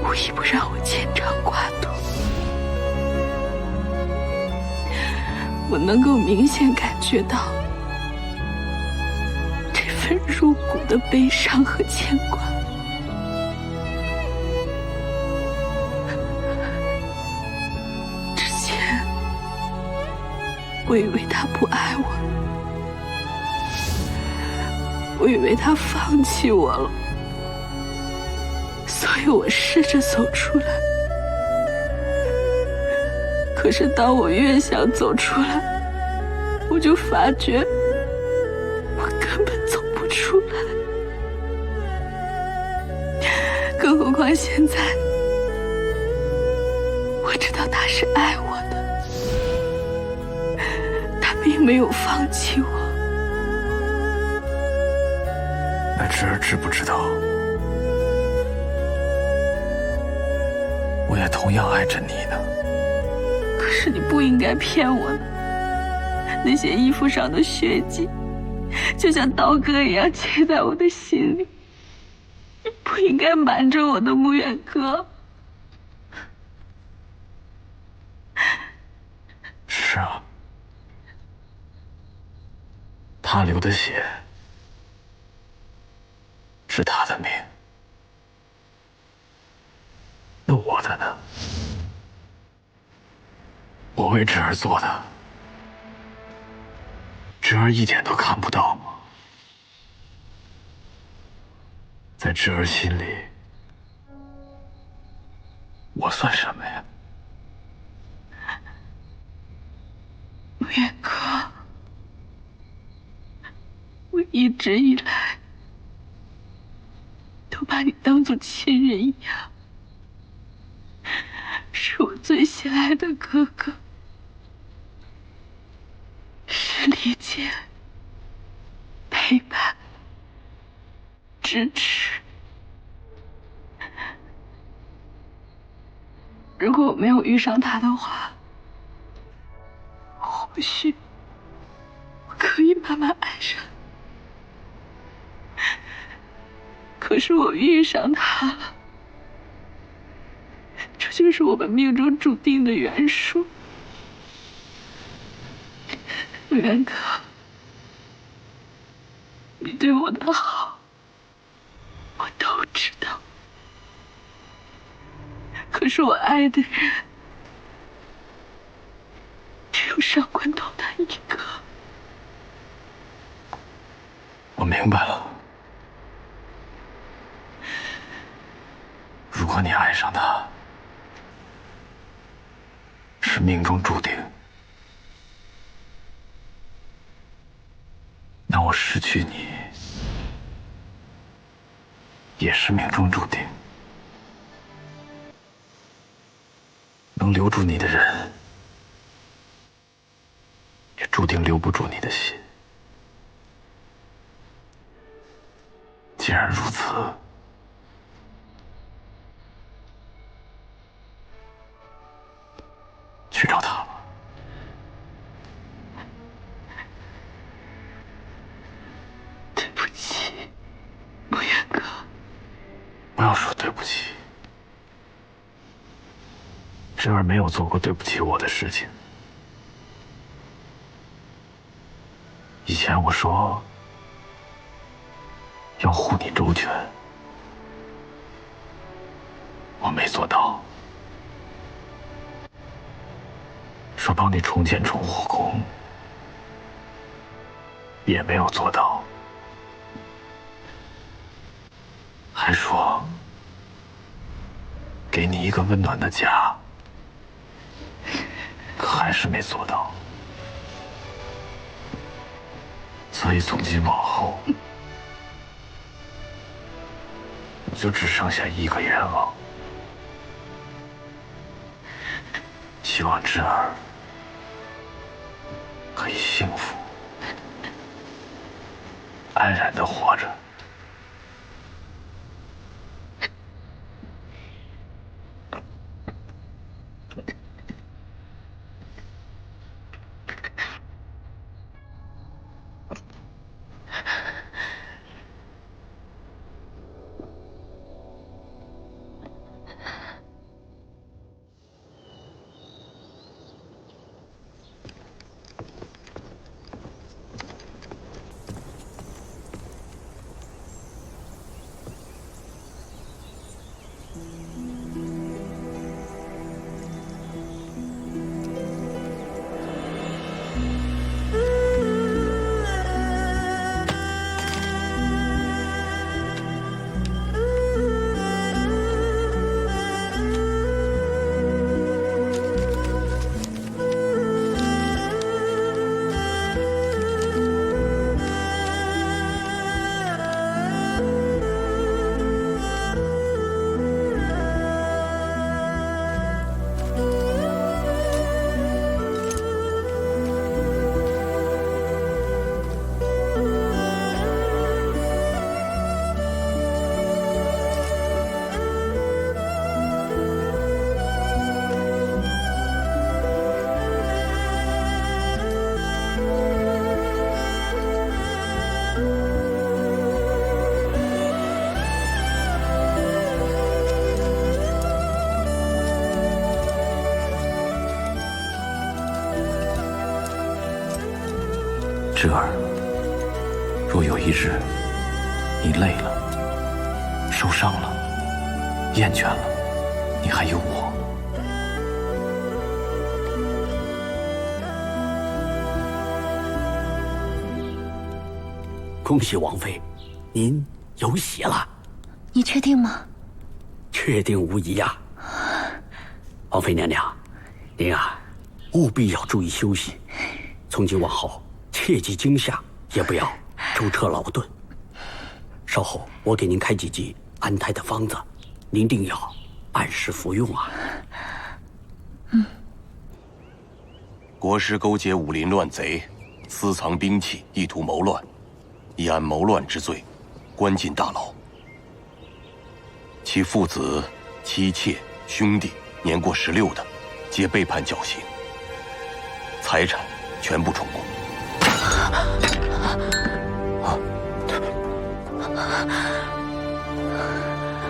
无一不让我牵肠挂肚。我能够明显感觉到这份入骨的悲伤和牵挂。之前我以为他不爱我了，我以为他放弃我了，所以我试着走出来。可是当我越想走出来，我就发觉我根本走不出来。更何况现在，我知道他是爱我的，他并没有放弃我。那智儿知不知道，我也同样爱着你呢？可是你不应该骗我的，那些衣服上的血迹，就像刀割一样切在我的心里。你不应该瞒着我的，穆远哥。是啊，他流的血是他的命，那我的呢？我为智儿做的，智儿一点都看不到吗？在智儿心里，我算什么呀？穆远哥，我一直以来都把你当作亲人一样，是我最心爱的哥哥，是理解、陪伴、支持。如果我没有遇上他的话，或许我可以慢慢爱上。可是我遇上他了，这就是我们命中注定的缘数。元哥，你对我的好，我都知道。可是我爱的人，只有上官东他一个。我明白了。如果你爱上他，是命中注定，那我失去你，也是命中注定。能留住你的人，也注定留不住你的心。既然如此，去找他吧。对不起，慕言哥。不要说对不起。侄儿没有做过对不起我的事情。以前我说要护你周全，我没做到；说帮你重建崇火宫，也没有做到；还说给你一个温暖的家，可还是没做到。所以从今往后，我就只剩下一个愿望，希望侄儿可以幸福、安然地活着。侄儿，若有一日你累了、受伤了、厌倦了，你还有我。恭喜王妃，您有喜了。你确定吗？确定无疑呀。王妃娘娘，您啊，务必要注意休息，从今往后切忌惊吓，也不要舟车劳顿。稍后我给您开几剂安胎的方子，您定要按时服用啊。国师勾结武林乱贼，私藏兵器，意图谋乱，以按谋乱之罪，关进大牢。其父子、妻妾、兄弟年过16的，皆被判绞刑，财产全部充公。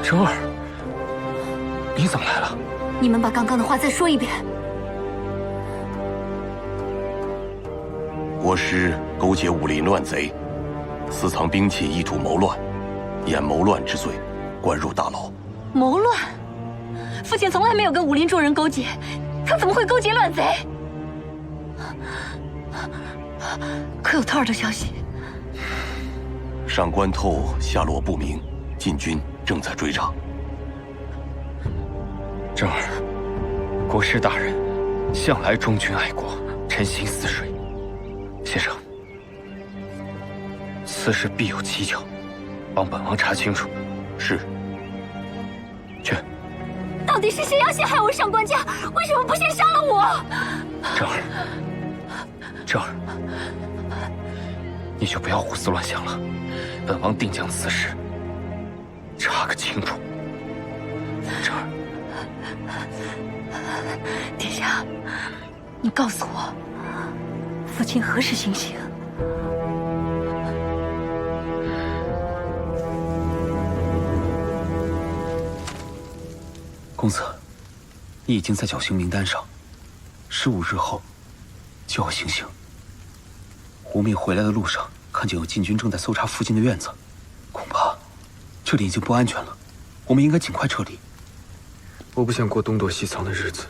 周儿，你怎么来了？你们把刚刚的话再说一遍。国师勾结武林乱贼，私藏兵器，意图谋乱，演谋乱之罪，关入大牢。谋乱？父亲从来没有跟武林众人勾结，他怎么会勾结乱贼？可有特儿的消息？上官透下落不明，禁军正在追查。正儿，国师大人向来忠君爱国，诚心似水。先生，此事必有蹊跷，帮本王查清楚。是。去。到底是谁要陷害我上官家？为什么不先杀了我？正儿，正儿，你就不要胡思乱想了。本王定将此事查个清楚。正儿，殿下，你告诉我，父亲何时行刑？公子，你已经在绞刑名单上，15日后就要行刑。无命回来的路上，看见有禁军正在搜查附近的院子，恐怕这里已经不安全了。我们应该尽快撤离。我不想过东躲西藏的日子。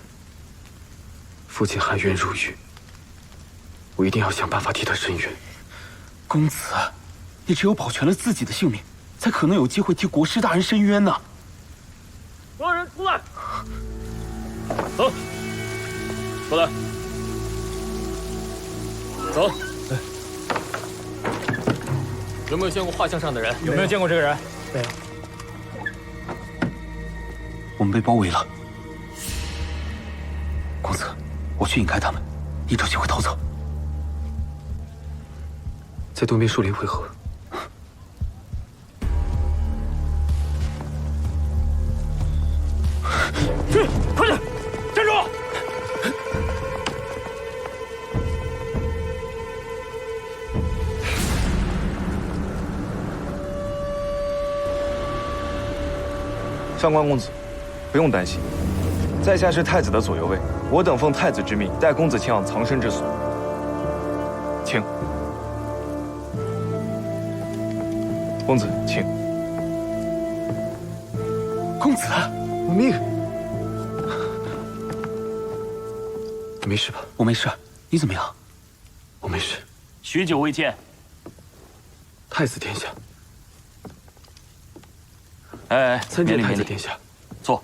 父亲含冤入狱，我一定要想办法替他伸冤。公子，你只有保全了自己的性命，才可能有机会替国师大人伸冤呢。所有人出来，走，过来，走。有没有见过画像上的人？有没有见过这个人？没有。我们被包围了。公子，我去引开他们，你找机会逃走。在东边树林汇合。去，快点，站住！上官公子，不用担心，在下是太子的左右卫，我等奉太子之命，带公子前往藏身之所。请，公子，请。公子，我命。你没事吧？我没事，你怎么样？我没事。许久未见，太子殿下。哎，参见太子殿下。坐。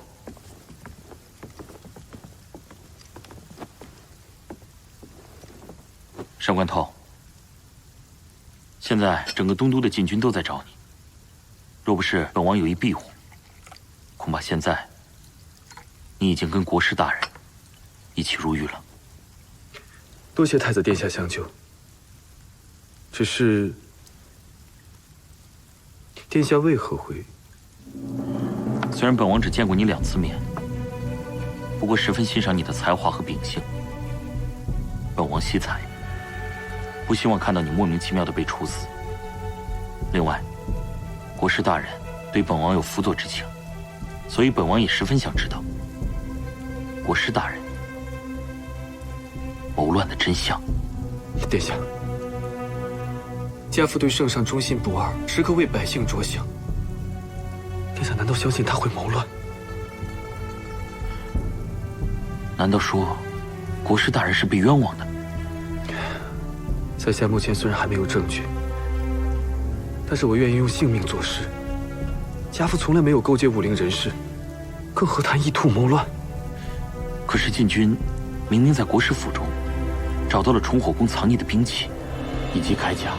上官透，现在整个东都的禁军都在找你，若不是本王有意庇护，恐怕现在你已经跟国师大人一起入狱了。多谢太子殿下相救。只是，殿下为何会？虽然本王只见过你2次面，不过十分欣赏你的才华和秉性。本王惜才，不希望看到你莫名其妙的被处死。另外，国师大人对本王有辅佐之情，所以本王也十分想知道国师大人谋乱的真相。殿下，家父对圣上忠心不二，时刻为百姓着想。殿下难道相信他会谋乱？难道说国师大人是被冤枉的？在下目前虽然还没有证据，但是我愿意用性命作诗。家父从来没有勾结武林人士，更何谈意图谋乱？可是禁军明明在国师府中找到了崇火宫藏匿的兵器以及铠甲，